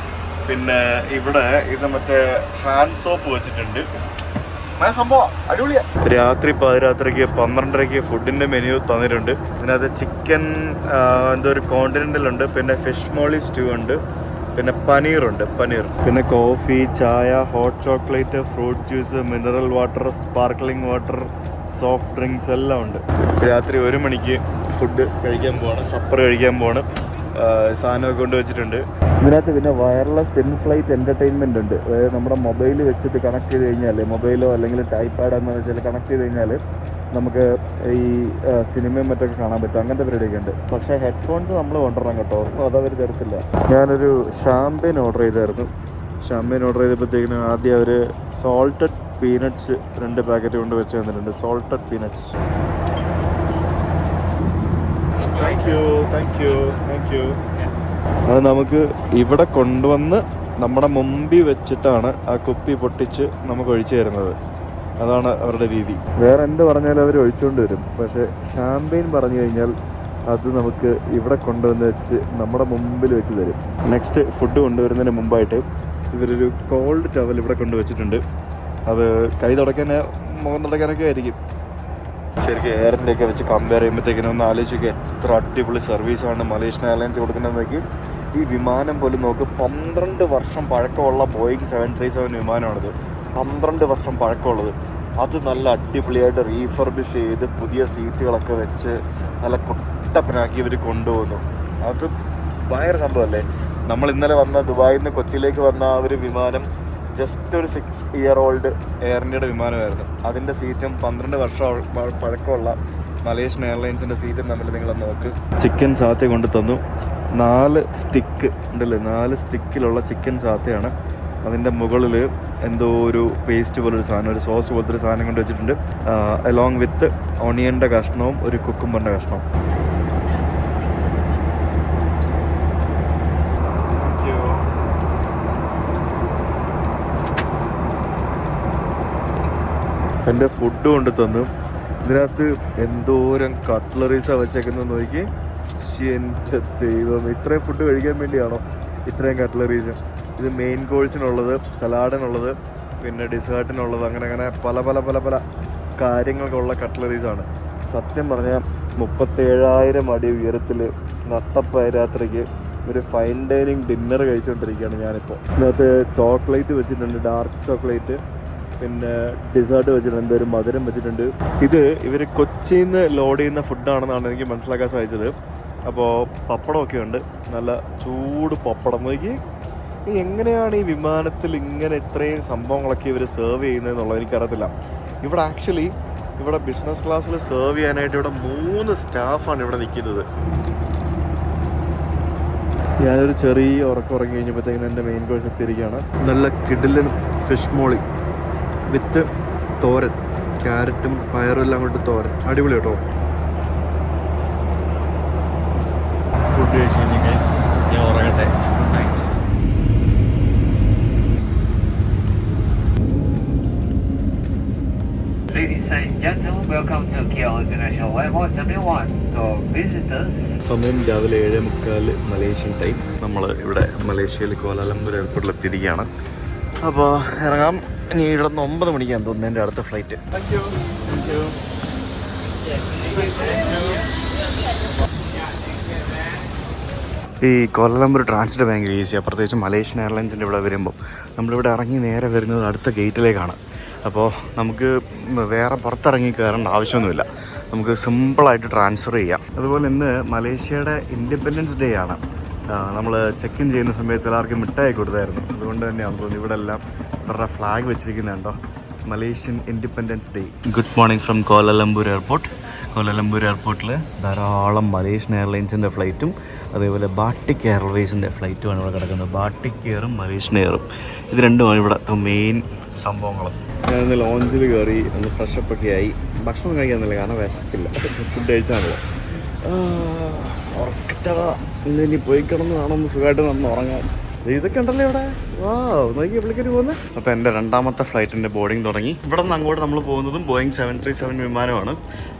പിന്നെ ഇവിടെ ഇത് മറ്റേ ഹാൻഡ് സോപ്പ് വെച്ചിട്ടുണ്ട്. സംഭവം അടിപൊളിയാ. രാത്രി 12:30 12:30 ഫുഡിൻ്റെ മെനു തന്നിട്ടുണ്ട്. ഇതിനകത്ത് ചിക്കൻ എന്തോ ഒരു കോണ്ടിനെൻ്റൽ ഉണ്ട്, പിന്നെ ഫിഷ് മോളി സ്റ്റൂ ഉണ്ട്, പിന്നെ പനീറുണ്ട്, പിന്നെ കോഫി, ചായ, hot chocolate, fruit juice, mineral water, sparkling water, soft drinks എല്ലാം ഉണ്ട്. രാത്രി 1 മണിക്ക് ഫുഡ് കഴിക്കാൻ പോവാണ്, സപ്പർ കഴിക്കാൻ പോവാണ്. സാധനമൊക്കെ കൊണ്ട് വെച്ചിട്ടുണ്ട്. ഇതിനകത്ത് പിന്നെ വയർലെസ് ഇൻ ഫ്ലൈറ്റ് എൻ്റർടൈൻമെൻ്റ് ഉണ്ട്. അതായത് നമ്മുടെ മൊബൈൽ വെച്ചിട്ട് കണക്ട് ചെയ്ത് കഴിഞ്ഞാൽ, മൊബൈലോ അല്ലെങ്കിൽ ടൈപ്പാഡ് എന്ന് വെച്ചാൽ കണക്ട് ചെയ്ത് കഴിഞ്ഞാൽ നമുക്ക് ഈ സിനിമയും മറ്റൊക്കെ കാണാൻ പറ്റും. അങ്ങനത്തെ പരിപാടിയൊക്കെ ഉണ്ട്. പക്ഷേ ഹെഡ്ഫോൺസ് നമ്മൾ കൊണ്ടുവരണം കേട്ടോ, അപ്പോൾ അതവർ തരത്തില്ല. ഞാനൊരു ഷാമ്പയിൻ ഓർഡർ ചെയ്തായിരുന്നു. ഷാമ്പയിൻ ഓർഡർ ചെയ്തപ്പോഴത്തേക്കിനും ആദ്യം അവർ സോൾട്ടഡ് പീനട്ട്സ് 2 പാക്കറ്റ് കൊണ്ട് വെച്ച് തന്നിട്ടുണ്ട്. Salted peanuts. Thank you. അത് നമുക്ക് ഇവിടെ കൊണ്ടുവന്ന് നമ്മുടെ മുമ്പിൽ വെച്ചിട്ടാണ് ആ കുപ്പി പൊട്ടിച്ച് നമുക്ക് ഒഴിച്ചു തരുന്നത്. അതാണ് അവരുടെ രീതി. വേറെ എന്ത് പറഞ്ഞാലും അവർ ഒഴിച്ചുകൊണ്ട് വരും. പക്ഷേ ഷാമ്പയിൻ പറഞ്ഞു കഴിഞ്ഞാൽ അത് നമുക്ക് ഇവിടെ കൊണ്ടുവന്ന് വെച്ച് നമ്മുടെ മുമ്പിൽ വെച്ച് തരും. നെക്സ്റ്റ് ഫുഡ് കൊണ്ടുവരുന്നതിന് മുമ്പായിട്ട് ഇവരൊരു കോൾഡ് ടവൽ ഇവിടെ കൊണ്ടുവച്ചിട്ടുണ്ട്. അത് കൈ തുടയ്ക്കാനോ മുഖം തുടയ്ക്കാനൊക്കെ ആയിരിക്കും. ശരിക്കും എയറിൻ്റെയൊക്കെ വെച്ച് കമ്പയർ ചെയ്യുമ്പോഴത്തേക്കിനും ഒന്ന് ആലോചിക്കുക, എത്ര അടിപൊളി സർവീസാണ് മലേഷ്യൻ എയർലൈൻസ് കൊടുക്കുന്നതെന്നൊക്കെ. ഈ വിമാനം പോലും നോക്ക്, 12 വർഷം പഴക്കമുള്ള ബോയിങ് 737 വിമാനമാണിത്. 12 വർഷം പഴക്കമുള്ളത്. അത് നല്ല അടിപൊളിയായിട്ട് റീഫർബിഷ് ചെയ്ത് പുതിയ സീറ്റുകളൊക്കെ വെച്ച് നല്ല കുട്ടപ്പനാക്കി ഇവർ കൊണ്ടുപോകുന്നു. അത് ഭയങ്കര സംഭവമല്ലേ. നമ്മൾ ഇന്നലെ വന്ന ദുബായിൽ നിന്ന് കൊച്ചിയിലേക്ക് വന്ന ആ ഒരു വിമാനം ജസ്റ്റ് ഒരു 6 ഇയർ ഓൾഡ് എയർ ഇന്ത്യയുടെ വിമാനമായിരുന്നു. അതിൻ്റെ സീറ്റും 12 വർഷം പഴക്കമുള്ള മലേഷ്യൻ എയർലൈൻസിൻ്റെ സീറ്റും തമ്മിൽ നിങ്ങൾ നോക്ക്. ചിക്കൻ സാത്ത കൊണ്ട് തന്നു. 4 സ്റ്റിക്ക് ഉണ്ടല്ലേ, 4 സ്റ്റിക്കിലുള്ള ചിക്കൻ സാത്തയാണ്. അതിൻ്റെ മുകളിൽ എന്തോ ഒരു പേസ്റ്റ് പോലൊരു സാധനം, ഒരു സോസ് പോലത്തെ ഒരു സാധനം കൊണ്ട് വെച്ചിട്ടുണ്ട്. അലോങ് വിത്ത് ഓണിയൻ്റെ കഷ്ണവും ഒരു കുക്കുംബറിൻ്റെ കഷ്ണവും. എൻ്റെ ഫുഡ് കൊണ്ട് തന്നു. ഇതിനകത്ത് എന്തോരം കട്ട്ലറീസാണ് വെച്ചേക്കുന്നത് നോക്കി. എൻ്റെ ദൈവം, ഇത്രയും ഫുഡ് കഴിക്കാൻ വേണ്ടിയാണോ ഇത്രയും കട്ട്ലറീസ്? ഇത് മെയിൻ കോഴ്സിനുള്ളത്, സലാഡിനുള്ളത്, പിന്നെ ഡിസേർട്ടിനുള്ളത്, അങ്ങനെ പല പല പല പല കാര്യങ്ങൾക്കുള്ള കട്ട്ലറീസാണ്. സത്യം പറഞ്ഞാൽ 37,000 അടി ഉയരത്തിൽ നട്ടപ്പായ രാത്രിക്ക് ഒരു ഫൈൻ ഡൈനിങ് ഡിന്നർ കഴിച്ചുകൊണ്ടിരിക്കുകയാണ് ഞാനിപ്പോൾ. ഇതിനകത്ത് ചോക്ലേറ്റ് വെച്ചിട്ടുണ്ട്, ഡാർക്ക് ചോക്ലേറ്റ്, പിന്നെ ഡിസേർട്ട് വെച്ചിട്ടുണ്ട്, ഒരു മധുരം വെച്ചിട്ടുണ്ട്. ഇത് ഇവർ കൊച്ചിയിൽ നിന്ന് ലോഡ് ചെയ്യുന്ന ഫുഡാണെന്നാണ് എനിക്ക് മനസ്സിലാക്കാൻ സാധിച്ചത്. അപ്പോൾ പപ്പടമൊക്കെ ഉണ്ട്, നല്ല ചൂട് പപ്പടം. നോക്കി എങ്ങനെയാണ് ഈ വിമാനത്തിൽ ഇങ്ങനെ ഇത്രയും സംഭവങ്ങളൊക്കെ ഇവർ സെർവ് ചെയ്യുന്നതെന്നുള്ളത് എനിക്കറിയത്തില്ല. ഇവിടെ ആക്ച്വലി ഇവിടെ ബിസിനസ് ക്ലാസ്സിൽ സെർവ് ചെയ്യാനായിട്ട് ഇവിടെ 3 സ്റ്റാഫാണ് ഇവിടെ നിൽക്കുന്നത്. ഞാനൊരു ചെറിയ ഉറക്കം ഉറങ്ങി കഴിഞ്ഞപ്പോഴത്തേക്കിനും എൻ്റെ മെയിൻ കോഴ്സ് എത്തിയിരിക്കുകയാണ്. നല്ല കിടിലൻ ഫിഷ് മോളി വിത്ത് തോരൻ, ക്യാരറ്റും പയറും എല്ലാം കൊണ്ട് തോരൻ. അടിപൊളി കേട്ടോ. ഫുഡ് കഴിച്ച് കഴിഞ്ഞാൽ ഞാൻ ഉറങ്ങട്ടെ. Good night. Ladies and gentlemen, welcome to KL International Airport W1. So visitors. സമയം രാവിലെ 7:45 മലേഷ്യൻ ടൈം. നമ്മൾ ഇവിടെ മലേഷ്യയിൽ കോലാലംപൂർ എയർപോർട്ടിൽ എത്തിയിരിക്കുകയാണ്. അപ്പോൾ ഇറങ്ങാം. ഇനി ഇവിടെ നിന്ന് 9 മണിക്കാണ് തോന്നുന്നു എൻ്റെ അടുത്ത ഫ്ലൈറ്റ്. ഈ കോലാലംപൂർ ട്രാൻസിറ്റ് ഭയങ്കര ഈസിയാണ്, പ്രത്യേകിച്ച് മലേഷ്യൻ എയർലൈൻസിൻ്റെ ഇവിടെ വരുമ്പോൾ. നമ്മളിവിടെ ഇറങ്ങി നേരെ വരുന്നത് അടുത്ത ഗേറ്റിലേക്കാണ്. അപ്പോൾ നമുക്ക് വേറെ പുറത്തിറങ്ങി കയറേണ്ട ആവശ്യമൊന്നുമില്ല, നമുക്ക് സിമ്പിളായിട്ട് ട്രാൻസ്ഫർ ചെയ്യാം. അതുപോലെ ഇന്ന് മലേഷ്യയുടെ ഇൻഡിപെൻഡൻസ് ഡേ ആണ്. നമ്മൾ ചെക്ക് ഇൻ ചെയ്യുന്ന സമയത്ത് എല്ലാവർക്കും മിഠായി കൊടുത്തായിരുന്നു. അതുകൊണ്ട് തന്നെയാണ് തോന്നുന്നു ഇവിടെ എല്ലാം ഇവരുടെ ഫ്ലാഗ് വെച്ചിരിക്കുന്നുണ്ടോ, Malaysian independence day. Good morning from Kuala Lumpur airport. Kuala Lumpur എയർപോർട്ടിൽ ധാരാളം മലേഷ്യൻ എയർലൈൻസിൻ്റെ ഫ്ലൈറ്റും അതേപോലെ ബാട്ടിക് എയർവേസിൻ്റെ ഫ്ലൈറ്റുമാണ് ഇവിടെ കിടക്കുന്നത്. ബാട്ടിക് എയറും മലേഷ്യൻ എയറും ഇത് രണ്ടുമാണ് ഇവിടുത്തെ മെയിൻ സംഭവങ്ങൾ. ഞാനൊന്ന് ലോഞ്ചിൽ കയറി ഒന്ന് ഫ്രഷപ്പൊക്കെ ആയി. ഭക്ഷണം കഴിക്കാന്നില്ല, കാരണം വിശപ്പില്ല, ഫുഡ് കഴിച്ചാണല്ലോ. ഉറക്കച്ചട ഇനി പോയി കിടന്ന് കാണുമ്പോൾ സുഖമായിട്ട് നമ്മൾ ഉറങ്ങാൻ. ഇതൊക്കെ ഉണ്ടല്ലോ ഇവിടെ. വാ നോക്കി എവിടേക്കാണ് പോകുന്നത്. അപ്പോൾ എൻ്റെ രണ്ടാമത്തെ ഫ്ലൈറ്റിൻ്റെ ബോർഡിങ് തുടങ്ങി. ഇവിടെ നിന്ന് അങ്ങോട്ട് നമ്മൾ പോകുന്നതും ബോയിങ് 737 വിമാനമാണ്.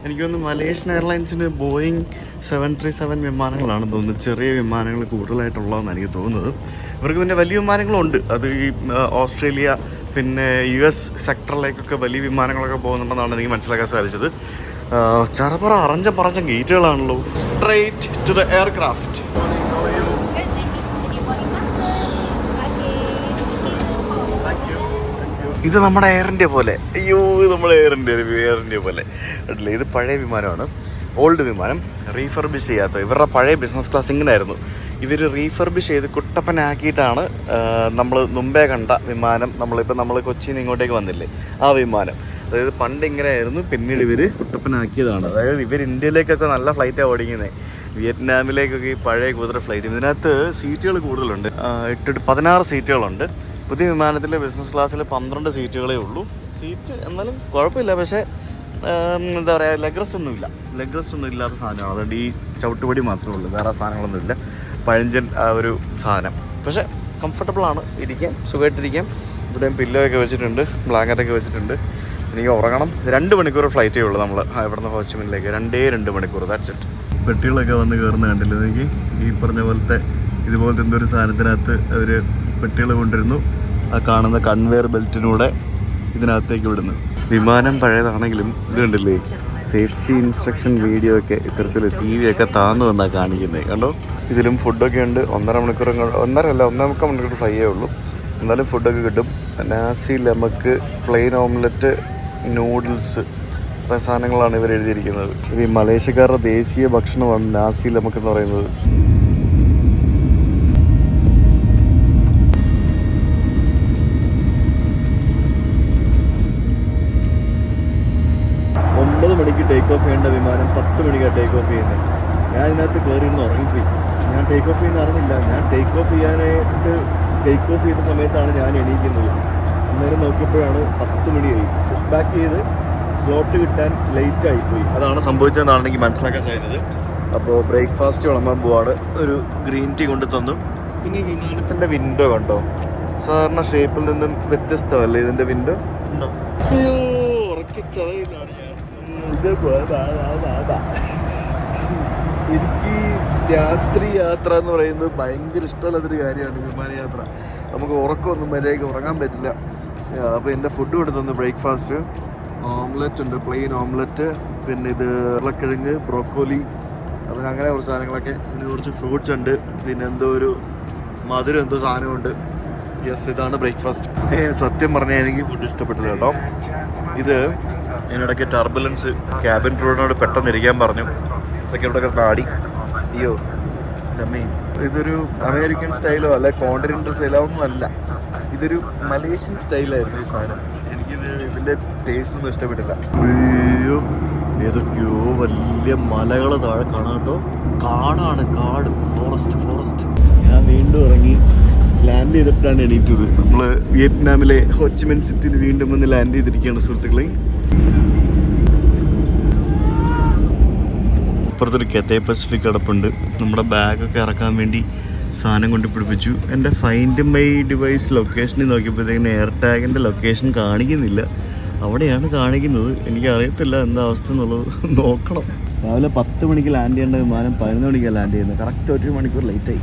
എനിക്ക് തോന്നുന്നു മലേഷ്യൻ എയർലൈൻസിന് ബോയിങ് 737 വിമാനങ്ങളാണ് തോന്നുന്നത്. ചെറിയ വിമാനങ്ങൾ കൂടുതലായിട്ടുള്ളതെന്ന് എനിക്ക് തോന്നുന്നത്. ഇവർക്ക് പിന്നെ വലിയ വിമാനങ്ങളുണ്ട്. അത് ഈ ഓസ്ട്രേലിയ പിന്നെ US സെക്ടറിലേക്കൊക്കെ വലിയ വിമാനങ്ങളൊക്കെ പോകുന്നുണ്ടെന്നാണ് എനിക്ക് മനസ്സിലാക്കാൻ സാധിച്ചത്. ചറപ്പറ അറഞ്ച ഗേറ്റുകളാണല്ലോ. Straight to the aircraft. ഇത് നമ്മുടെ എയർ ഇന്ത്യ പോലെ. അയ്യോ, നമ്മുടെ എയർ ഇന്ത്യ പോലെ അല്ലേ. ഇത് പഴയ വിമാനമാണ്, ഓൾഡ് വിമാനം, റീഫർബിഷ് ചെയ്യാത്ത. ഇവരുടെ പഴയ ബിസിനസ് ക്ലാസ് ഇങ്ങനെയായിരുന്നു. ഇവർ റീഫർബിഷ് ചെയ്ത് കുട്ടപ്പനാക്കിയിട്ടാണ് നമ്മൾ മുമ്പേ കണ്ട വിമാനം. നമ്മൾ കൊച്ചിയിൽ നിന്ന് ഇങ്ങോട്ടേക്ക് വന്നില്ലേ, ആ വിമാനം. അതായത് പണ്ട് ഇങ്ങനെയായിരുന്നു, പിന്നീട് ഇവർ കുട്ടപ്പനാക്കിയതാണ്. അതായത് ഇവർ ഇന്ത്യയിലേക്കൊക്കെ നല്ല ഫ്ലൈറ്റാണ് ഓടിക്കുന്നത്, വിയറ്റ്നാമിലേക്കൊക്കെ ഈ പഴയ കുതിര ഫ്ലൈറ്റ്. ഇതിനകത്ത് സീറ്റുകൾ കൂടുതലുണ്ട്, 16 സീറ്റുകളുണ്ട്. പുതിയ വിമാനത്തിലെ ബിസിനസ് ക്ലാസ്സിൽ 12 സീറ്റുകളേ ഉള്ളൂ. സീറ്റ് എന്നാലും കുഴപ്പമില്ല, പക്ഷേ എന്താ പറയുക, ലെഗ് റെസ്റ്റ് ഒന്നും ഇല്ലാത്ത സാധനമാണ്. അതുകൊണ്ട് ഈ ചവിട്ടുപടി മാത്രമേ ഉള്ളൂ, വേറെ സാധനങ്ങളൊന്നുമില്ല. പഴഞ്ചൻ ആ ഒരു സാധനം, പക്ഷേ കംഫർട്ടബിളാണ്, ഇരിക്കാം, സുഖമായിട്ടിരിക്കാം. ഇവിടെയും പില്ലോയൊക്കെ വെച്ചിട്ടുണ്ട്, ബ്ലാങ്കറ്റൊക്കെ വെച്ചിട്ടുണ്ട്. എനിക്ക് ഉറങ്ങണം. 2 മണിക്കൂർ ഫ്ലൈറ്റേ ഉള്ളൂ നമ്മൾ ഇവിടുന്ന് ഹോച്ചിമിനിലേക്ക്. 2 മണിക്കൂർ, ദാറ്റ്സ് ഇറ്റ്. പെട്ടികളൊക്കെ വന്ന് കയറുന്ന കണ്ടില്ല എനിക്ക്. ഈ പറഞ്ഞ പോലത്തെ ഇതുപോലത്തെ എന്തൊരു സാധനത്തിനകത്ത് അവർ പെട്ടികൾ കൊണ്ടിരുന്നു. ആ കാണുന്ന കൺവെയർ ബെൽറ്റിനൂടെ ഇതിനകത്തേക്ക് വിടുന്നു. വിമാനം പഴയതാണെങ്കിലും ഇത് കണ്ടില്ലേ, സേഫ്റ്റി ഇൻസ്ട്രക്ഷൻ വീഡിയോ ഒക്കെ ഇത്തരത്തിൽ TV ഒക്കെ താന്നു വന്നാണ് കാണിക്കുന്നത്. കണ്ടോ, ഇതിലും ഫുഡൊക്കെ ഉണ്ട്. 1.5 മണിക്കൂർ ഫ്ലൈയേ ഉള്ളൂ, എന്നാലും ഫുഡൊക്കെ കിട്ടും. നാസി ലെമക്ക്, പ്ലെയിൻ ഓംലെറ്റ്, നൂഡിൽസ്, ഇത്ര സാധനങ്ങളാണ് ഇവർ എഴുതിയിരിക്കുന്നത്. ഈ മലേഷ്യക്കാരുടെ ദേശീയ ഭക്ഷണമാണ് നാസി ലെമക്ക് എന്ന് പറയുന്നത്. ടേക്ക് ഓഫ് ചെയ്യേണ്ട വിമാനം 10 മണിക്കാണ് ടേക്ക് ഓഫ് ചെയ്യുന്നത്. ഞാൻ ഇതിനകത്ത് കയറി ഇരുന്ന് ഉറങ്ങിപ്പോയി. ഞാൻ ടേക്ക് ഓഫ് ചെയ്യുന്ന അറിഞ്ഞില്ല. ഞാൻ ടേക്ക് ഓഫ് ചെയ്ത സമയത്താണ് ഞാൻ എണീക്കുന്നത്. അന്നേരം നോക്കിയപ്പോഴാണ് 10 മണിയായി. പുഷ് ബാക്ക് ചെയ്ത് സ്ലോട്ട് കിട്ടാൻ ലേറ്റ് ആയിപ്പോയി. അതാണ് സംഭവിച്ചതെന്നാണ് എനിക്ക് മനസ്സിലാക്കാൻ സാധിച്ചത്. അപ്പോൾ ബ്രേക്ക്ഫാസ്റ്റ് വിളമ്പാൻ പോവാണ്. ഒരു ഗ്രീൻ ടീ കൊണ്ട് തന്നു. പിന്നെ ഈ വിമാനത്തിൻ്റെ വിൻഡോ കണ്ടോ, സാധാരണ ഷേപ്പിൽ നിന്നും വ്യത്യസ്തമല്ലേ ഇതിൻ്റെ വിൻഡോ ഉണ്ടോ? അയ്യോ, ഉറക്കിച്ചളയിലാണ് ഞാൻ. എനിക്ക് രാത്രി യാത്ര എന്ന് പറയുന്നത് ഭയങ്കര ഇഷ്ടമുള്ളതൊരു കാര്യമാണ്. വിമാനയാത്ര നമുക്ക് ഉറക്കമൊന്നും മര്യാദയ്ക്ക് ഉറങ്ങാൻ പറ്റില്ല. അപ്പോൾ എൻ്റെ ഫുഡ് കൊണ്ട് തന്നു. ബ്രേക്ക്ഫാസ്റ്റ് ഓംലെറ്റ് ഉണ്ട്, പ്ലെയിൻ ഓംലെറ്റ്, പിന്നെ ഇത് ഉരുളക്കിഴങ്ങ്, ബ്രോക്കോലി, പിന്നെ അങ്ങനെ കുറച്ച് സാധനങ്ങളൊക്കെ. പിന്നെ കുറച്ച് ഫ്രൂട്ട്സ് ഉണ്ട്, പിന്നെ എന്തോ ഒരു മധുരം എന്തോ സാധനമുണ്ട്. യെസ്, ഇതാണ് ബ്രേക്ക്ഫാസ്റ്റ്. സത്യം പറഞ്ഞാൽ എനിക്ക് ഫുഡ് ഇഷ്ടപ്പെട്ടില്ല കേട്ടോ. ഇത് ഇതിനിടയ്ക്ക് ടർബുലൻസ്, ക്യാബിൻ ക്രൂവിനോട് പെട്ടെന്ന് ഇരിക്കാൻ പറഞ്ഞു. അതൊക്കെ ഇവിടെ താടി. അയ്യോ അമ്മേ, ഇതൊരു അമേരിക്കൻ സ്റ്റൈലോ അല്ലെ കോണ്ടിനെൻ്റൽ സ്റ്റൈലോ ഒന്നും അല്ല. ഇതൊരു മലേഷ്യൻ സ്റ്റൈലായിരുന്നു ഈ സാധനം. ഇതിൻ്റെ ടേസ്റ്റ് ഒന്നും ഇഷ്ടപ്പെട്ടില്ല. അയ്യോ, ഏതൊക്കെയോ വലിയ മലകൾ താഴെ കാണാം കേട്ടോ. കാടാണ്, കാട്, ഫോറസ്റ്റ്. ഞാൻ വീണ്ടും ഇറങ്ങി ലാൻഡ് ചെയ്തിട്ടാണ് എണീറ്റത്. നമ്മൾ വിയറ്റ്നാമിലെ ഹോച്ചിമിൻ സിറ്റിയിൽ വീണ്ടും വന്ന് ലാൻഡ് ചെയ്തിരിക്കുകയാണ് സുഹൃത്തുക്കളെ. അപ്പുറത്തൊരു കെത്തേ പസഫിക് കിടപ്പുണ്ട്. നമ്മുടെ ബാഗൊക്കെ ഇറക്കാൻ വേണ്ടി സാധനം കൊണ്ട് പിടിപ്പിച്ചു. എൻ്റെ ഫൈൻഡ് മൈ ഡിവൈസ് ലൊക്കേഷനിൽ നോക്കിയപ്പോഴത്തേക്കിന് എയർ ടാഗിൻ്റെ ലൊക്കേഷൻ കാണിക്കുന്നില്ല. അവിടെയാണ് കാണിക്കുന്നത്. എനിക്കറിയത്തില്ല എന്താ അവസ്ഥ എന്നുള്ളത്, നോക്കണം. രാവിലെ 10 മണിക്ക് ലാൻഡ് ചെയ്യേണ്ട വിമാനം 11 മണിക്കാണ് ലാൻഡ് ചെയ്യുന്നത്. കറക്റ്റ് 1 മണിക്കൂർ ലേറ്റായി.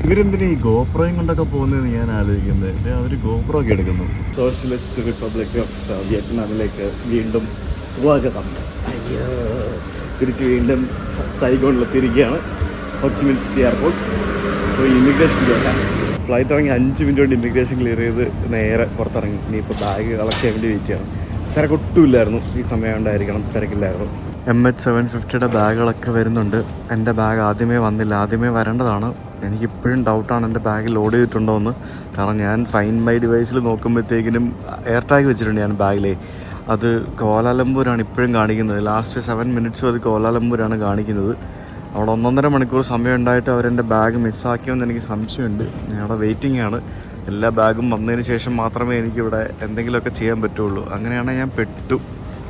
ഇവരെന്തിനാ ഈ ഗോപ്രോയും കൊണ്ടൊക്കെ പോകുന്നതെന്ന് ഞാൻ ആലോചിക്കുന്നത്. അവർ ഗോപ്രോ ഒക്കെ എടുക്കുന്നു. സോഷ്യലിസ്റ്റ് റിപ്പബ്ലിക് ഓഫ് വിയറ്റ്നാമിലേക്ക് വീണ്ടും സ്വാഗതം. അയ്യോ, തിരിച്ച് വീണ്ടും സൈഗോണിലെത്തിയിരിക്കുകയാണ്. Ho Chi Minh city airport. അപ്പോൾ ഇമിഗ്രേഷൻ ചെയ്യാൻ ഫ്ലൈറ്റ് ഇറങ്ങി 5 മിനിറ്റ് കൊണ്ട് ഇമിഗ്രേഷൻ ക്ലിയർ ചെയ്ത് നേരെ പുറത്തിറങ്ങി. ഇനിയിപ്പോൾ ബാഗ് കളക്ട് ചെയ്യാൻ വേണ്ടി വെയിറ്റ് ചെയ്യണം. തിരക്കൊട്ടുമില്ലായിരുന്നു, ഈ സമയം ഉണ്ടായിരിക്കണം, തിരക്കില്ലായിരുന്നു. MH750 ബാഗുകളൊക്കെ വരുന്നുണ്ട്. എൻ്റെ ബാഗ് ആദ്യമേ വന്നില്ല, ആദ്യമേ വരേണ്ടതാണ്. എനിക്കിപ്പോഴും ഡൗട്ടാണ് എൻ്റെ ബാഗ് ലോഡ് ചെയ്തിട്ടുണ്ടോ എന്ന്. കാരണം ഞാൻ ഫൈൻഡ് മൈ ഡിവൈസിൽ നോക്കുമ്പോഴത്തേക്കിനും എയർ ടാഗ് വെച്ചിട്ടുണ്ട് ഞാൻ ബാഗിലെ. അത് കോലാലംപൂരാണ് ഇപ്പോഴും കാണിക്കുന്നത്. ലാസ്റ്റ് 7 മിനിറ്റ്സും അത് കോലാലംപൂരാണ് കാണിക്കുന്നത്. അവിടെ 1.5 മണിക്കൂർ സമയം ഉണ്ടായിട്ട് അവരെൻ്റെ ബാഗ് മിസ്സാക്കിയോന്ന് എനിക്ക് സംശയമുണ്ട്. ഞാൻ അവിടെ വെയിറ്റിംഗ് ആണ്. എല്ലാ ബാഗും വന്നതിന് ശേഷം മാത്രമേ എനിക്കിവിടെ എന്തെങ്കിലുമൊക്കെ ചെയ്യാൻ പറ്റുള്ളൂ. അങ്ങനെയാണെങ്കിൽ ഞാൻ പെട്ടു.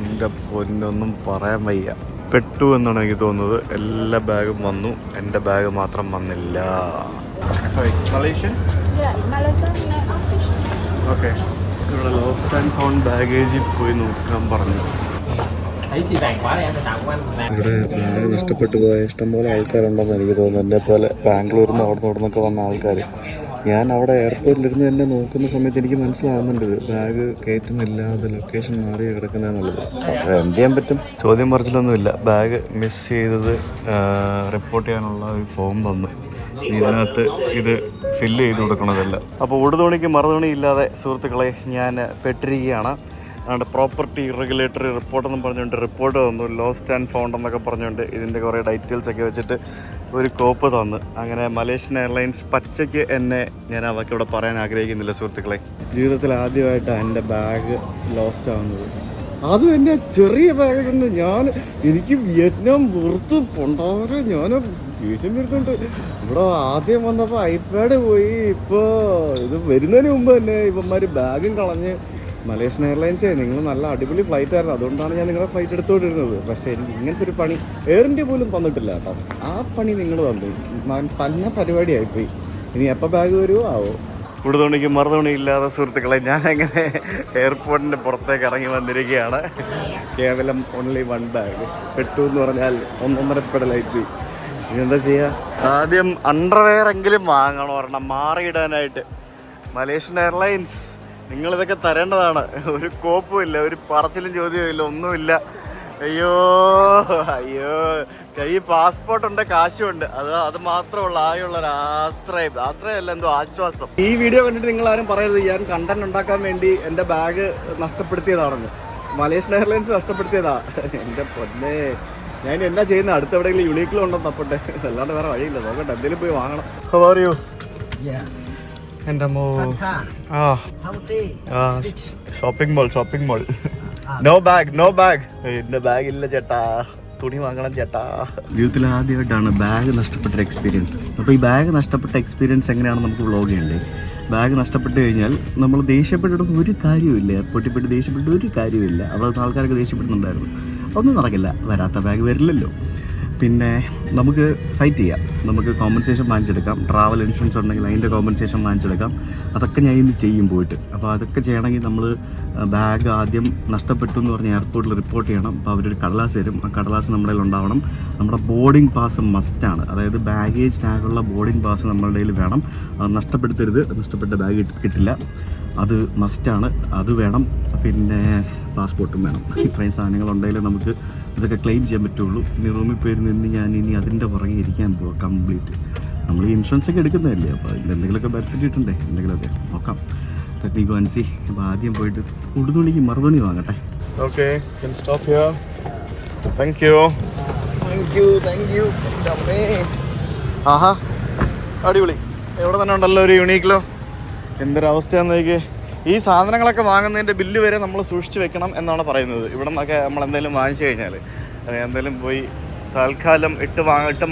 എൻ്റെ പൊന്നൊന്നും പറയാൻ വയ്യ. പെട്ടു എന്നാണ് എനിക്ക് തോന്നുന്നത്. എല്ലാ ബാഗും വന്നു, എൻ്റെ ബാഗ് മാത്രം വന്നില്ല. Malaysian okay. ഇവിടെ ലോസ്റ്റ് ആൻഡ് ഫൗണ്ട് ബാഗേജിൽ പോയി നോക്കാൻ പറഞ്ഞു. ഇവിടെ ബാഗ് നഷ്ടപ്പെട്ടു പോയ ഇഷ്ടംപോലെ ആൾക്കാരുണ്ടെന്ന് എനിക്ക് തോന്നുന്നു. എന്നെ പോലെ ബാംഗ്ലൂരിൽ നിന്ന് അവിടെ നിന്നൊക്കെ വന്ന ആൾക്കാർ. ഞാൻ അവിടെ എയർപോർട്ടിലിരുന്ന് തന്നെ നോക്കുന്ന സമയത്ത് എനിക്ക് മനസ്സിലാവുന്നുണ്ട് ബാഗ് കയറ്റുന്നില്ല, അത് ലൊക്കേഷൻ മാറി കിടക്കുന്നതെന്നുള്ളത്. പക്ഷേ എന്ത് ചെയ്യാൻ പറ്റും, ചോദ്യം പറച്ചിലൊന്നുമില്ല. ബാഗ് മിസ് ചെയ്തത് റിപ്പോർട്ട് ചെയ്യാനുള്ള ഒരു ഫോം തന്നു. ഇതിനകത്ത് ഇത് ഫില്ല് ചെയ്ത് കൊടുക്കണതല്ല. അപ്പോൾ ഉടുതുണിക്ക് മറുതുണി ഇല്ലാതെ സുഹൃത്തുക്കളെ ഞാൻ പെട്ടിരിക്കുകയാണ്. അതുകൊണ്ട് പ്രോപ്പർട്ടി റെഗുലേറ്ററി റിപ്പോർട്ടെന്നും പറഞ്ഞുകൊണ്ട് റിപ്പോർട്ട് തന്നു. ലോസ്റ്റ് ആൻഡ് ഫൗണ്ട് എന്നൊക്കെ പറഞ്ഞുകൊണ്ട് ഇതിൻ്റെ കുറേ ഡീറ്റെയിൽസ് ഒക്കെ വെച്ചിട്ട് ഒരു കോപ്പ് തന്നു. അങ്ങനെ മലേഷ്യൻ എയർലൈൻസ് പച്ചയ്ക്ക് എന്നെ ഞാൻ അവർക്ക് ഇവിടെ പറയാൻ ആഗ്രഹിക്കുന്നില്ല സുഹൃത്തുക്കളെ. ജീവിതത്തിൽ ആദ്യമായിട്ടാണ് എൻ്റെ ബാഗ് ലോസ്റ്റ് ആവുന്നത്. അതും എൻ്റെ ചെറിയ ബാഗ് തന്നെ. എനിക്ക് വിയറ്റ്നാം വെറുത്ത് കൊണ്ടാവരെ ഞാൻ ദേഷ്യം വരുന്നുണ്ട്. ഇവിടെ ആദ്യം വന്നപ്പോൾ ഐപാഡ് പോയി. ഇപ്പോൾ ഇത് വരുന്നതിന് മുമ്പ് തന്നെ ഇവന്മാർ ബാഗും കളഞ്ഞ്. മലേഷ്യൻ എയർലൈൻസേ നിങ്ങൾ നല്ല അടിപൊളി ഫ്ലൈറ്റ് ആയിരുന്നു, അതുകൊണ്ടാണ് ഞാൻ നിങ്ങളുടെ ഫ്ലൈറ്റ് എടുത്തുകൊണ്ടിരുന്നത്. പക്ഷേ എനിക്ക് ഇങ്ങനത്തെ ഒരു പണി എയർ ഇന്ത്യ പോലും തന്നിട്ടില്ല കേട്ടോ. ആ പണി നിങ്ങൾ തന്നു. തന്നെ പരിപാടിയായിപ്പോയി. ഇനി എപ്പോൾ ബാഗ് വരുമോ ആവോ. ഉടുതുണിക്ക് മറുതുണി ഇല്ലാതെ സുഹൃത്തുക്കളെ ഞാൻ എങ്ങനെ എയർപോർട്ടിൻ്റെ പുറത്തേക്ക് ഇറങ്ങി വന്നിരിക്കുകയാണ്. കേവലം ഓൺലി വൺ ബാഗ്. പെട്ടു എന്ന് പറഞ്ഞാൽ ഒന്നൊന്നരപ്പെടലായിപ്പോയി. ഇതെന്താ ചെയ്യുക? ആദ്യം അണ്ടർവെയർ എങ്കിലും വാങ്ങണം ഒരെണ്ണം മാറിയിടാനായിട്ട്. മലേഷ്യൻ എയർലൈൻസ് നിങ്ങളിതൊക്കെ തരേണ്ടതാണ്. ഒരു കോപ്പും ഇല്ല, ഒരു പറച്ചിലും ചോദ്യവും ഇല്ല, ഒന്നുമില്ല. അയ്യോ കൈ പാസ്പോർട്ടുണ്ട്, കാശുമുണ്ട്. അത് മാത്രമുള്ള ആയുള്ളൊരു ആശ്രയമല്ല, എന്തോ ആശ്വാസം. ഈ വീഡിയോ കണ്ടിട്ട് നിങ്ങളാരും പറയരുത് ഞാൻ കണ്ടന്റ് ഉണ്ടാക്കാൻ വേണ്ടി എൻ്റെ ബാഗ് നഷ്ടപ്പെടുത്തിയതാണെന്ന്. മലേഷ്യൻ എയർലൈൻസ് നഷ്ടപ്പെടുത്തിയതാ. എൻ്റെ പൊന്നെ, ഞാൻ എന്നാ ചെയ്യുന്നത്? അടുത്ത എവിടെയെങ്കിലും യുണീക്കിലുണ്ടോ തപ്പട്ടെ, അല്ലാണ്ട് വേറെ വഴിയില്ല. നോക്കട്ടെ, എന്തെങ്കിലും പോയി വാങ്ങണം. How are you? എൻ്റെ അമ്മോ. Shopping mall. No bag. എൻ്റെ ബാഗ് ഇല്ല ചേട്ടാ, തുണി വാങ്ങണം ചേട്ടാ. ജീവിതത്തിൽ ആദ്യമായിട്ടാണ് ബാഗ് നഷ്ടപ്പെട്ട എക്സ്പീരിയൻസ്. അപ്പോൾ ഈ ബാഗ് നഷ്ടപ്പെട്ട എക്സ്പീരിയൻസ് എങ്ങനെയാണ് നമുക്ക് വ്ളോഗ് ചെയ്യേണ്ടത്? ബാഗ് നഷ്ടപ്പെട്ട് കഴിഞ്ഞാൽ നമ്മൾ ദേഷ്യപ്പെട്ടിട്ട് ഒരു കാര്യമില്ല. എയർപോർട്ടിൽ പോയിട്ട് ദേഷ്യപ്പെട്ട് ഒരു കാര്യമില്ല. അവിടെ ആൾക്കാരൊക്കെ ദേഷ്യപ്പെടുന്നുണ്ടായിരുന്നു. ഒന്നും നടക്കില്ല, വരാത്ത ബാഗ് വരില്ലല്ലോ. പിന്നെ നമുക്ക് ഫൈറ്റ് ചെയ്യാം, നമുക്ക് കോമ്പൻസേഷൻ വാങ്ങിച്ചെടുക്കാം. ട്രാവൽ ഇൻഷുറൻസ് ഉണ്ടെങ്കിൽ അതിൻ്റെ കോമ്പൻസേഷൻ വാങ്ങിച്ചെടുക്കാം. അതൊക്കെ ഞാൻ ഇന്ന് ചെയ്യും പോയിട്ട്. അപ്പോൾ അതൊക്കെ ചെയ്യണമെങ്കിൽ നമ്മൾ ബാഗ് ആദ്യം നഷ്ടപ്പെട്ടു എന്ന് പറഞ്ഞ് എയർപോർട്ടിൽ റിപ്പോർട്ട് ചെയ്യണം. അപ്പോൾ അവരൊരു കടലാസ് തരും. ആ കടലാസ് നമ്മുടെ കയ്യിൽ ഉണ്ടാവണം. നമ്മുടെ ബോർഡിംഗ് പാസ് മസ്റ്റാണ്. അതായത് ബാഗേജ് ടാഗുള്ള ബോർഡിംഗ് പാസ് നമ്മളുടെ കയ്യിൽ വേണം. അത് നഷ്ടപ്പെടുത്തരുത്. നഷ്ടപ്പെട്ട ബാഗ് കിട്ടില്ല, അത് മസ്റ്റാണ്. അത് വേണം. പിന്നെ പാസ്പോർട്ടും വേണം. ഇത്രയും സാധനങ്ങളുണ്ടെങ്കിൽ നമുക്ക് ഇതൊക്കെ ക്ലെയിം ചെയ്യാൻ പറ്റുള്ളൂ. ഇനി റൂമിൽ പോയി നിന്ന് ഞാൻ ഇനി അതിൻ്റെ പുറകെ ഇരിക്കാൻ പോവാം കംപ്ലീറ്റ്. നമ്മൾ ഈ ഇൻഷുറൻസ് ഒക്കെ എടുക്കുന്നതല്ലേ, അപ്പോൾ അതിൽ എന്തെങ്കിലുമൊക്കെ ബെനിഫിറ്റ് കിട്ടണ്ടേ, എന്തെങ്കിലുമൊക്കെ നോക്കാം. തട്ടി ഗോൻസി. അപ്പോൾ ആദ്യം പോയിട്ട് ഉടുതുണിക്ക് മറുതുണി വാങ്ങട്ടെ. Okay, stop here. Thank you. ആഹാ, അടിപൊളി. എവിടെ തന്നെ ഉണ്ടല്ലോ ഒരു യുണീക്കിലോ. എന്തൊരവസ്ഥയാണെന്ന് നോക്കിയേ. ഈ സാധനങ്ങളൊക്കെ വാങ്ങുന്നതിൻ്റെ ബില്ല് വരെ നമ്മൾ സൂക്ഷിച്ച് വെക്കണം എന്നാണ് പറയുന്നത്. ഇവിടെ നിന്നൊക്കെ നമ്മൾ എന്തെങ്കിലും വാങ്ങിച്ചു കഴിഞ്ഞാൽ എന്തെങ്കിലും പോയി തൽക്കാലം ഇട്ട്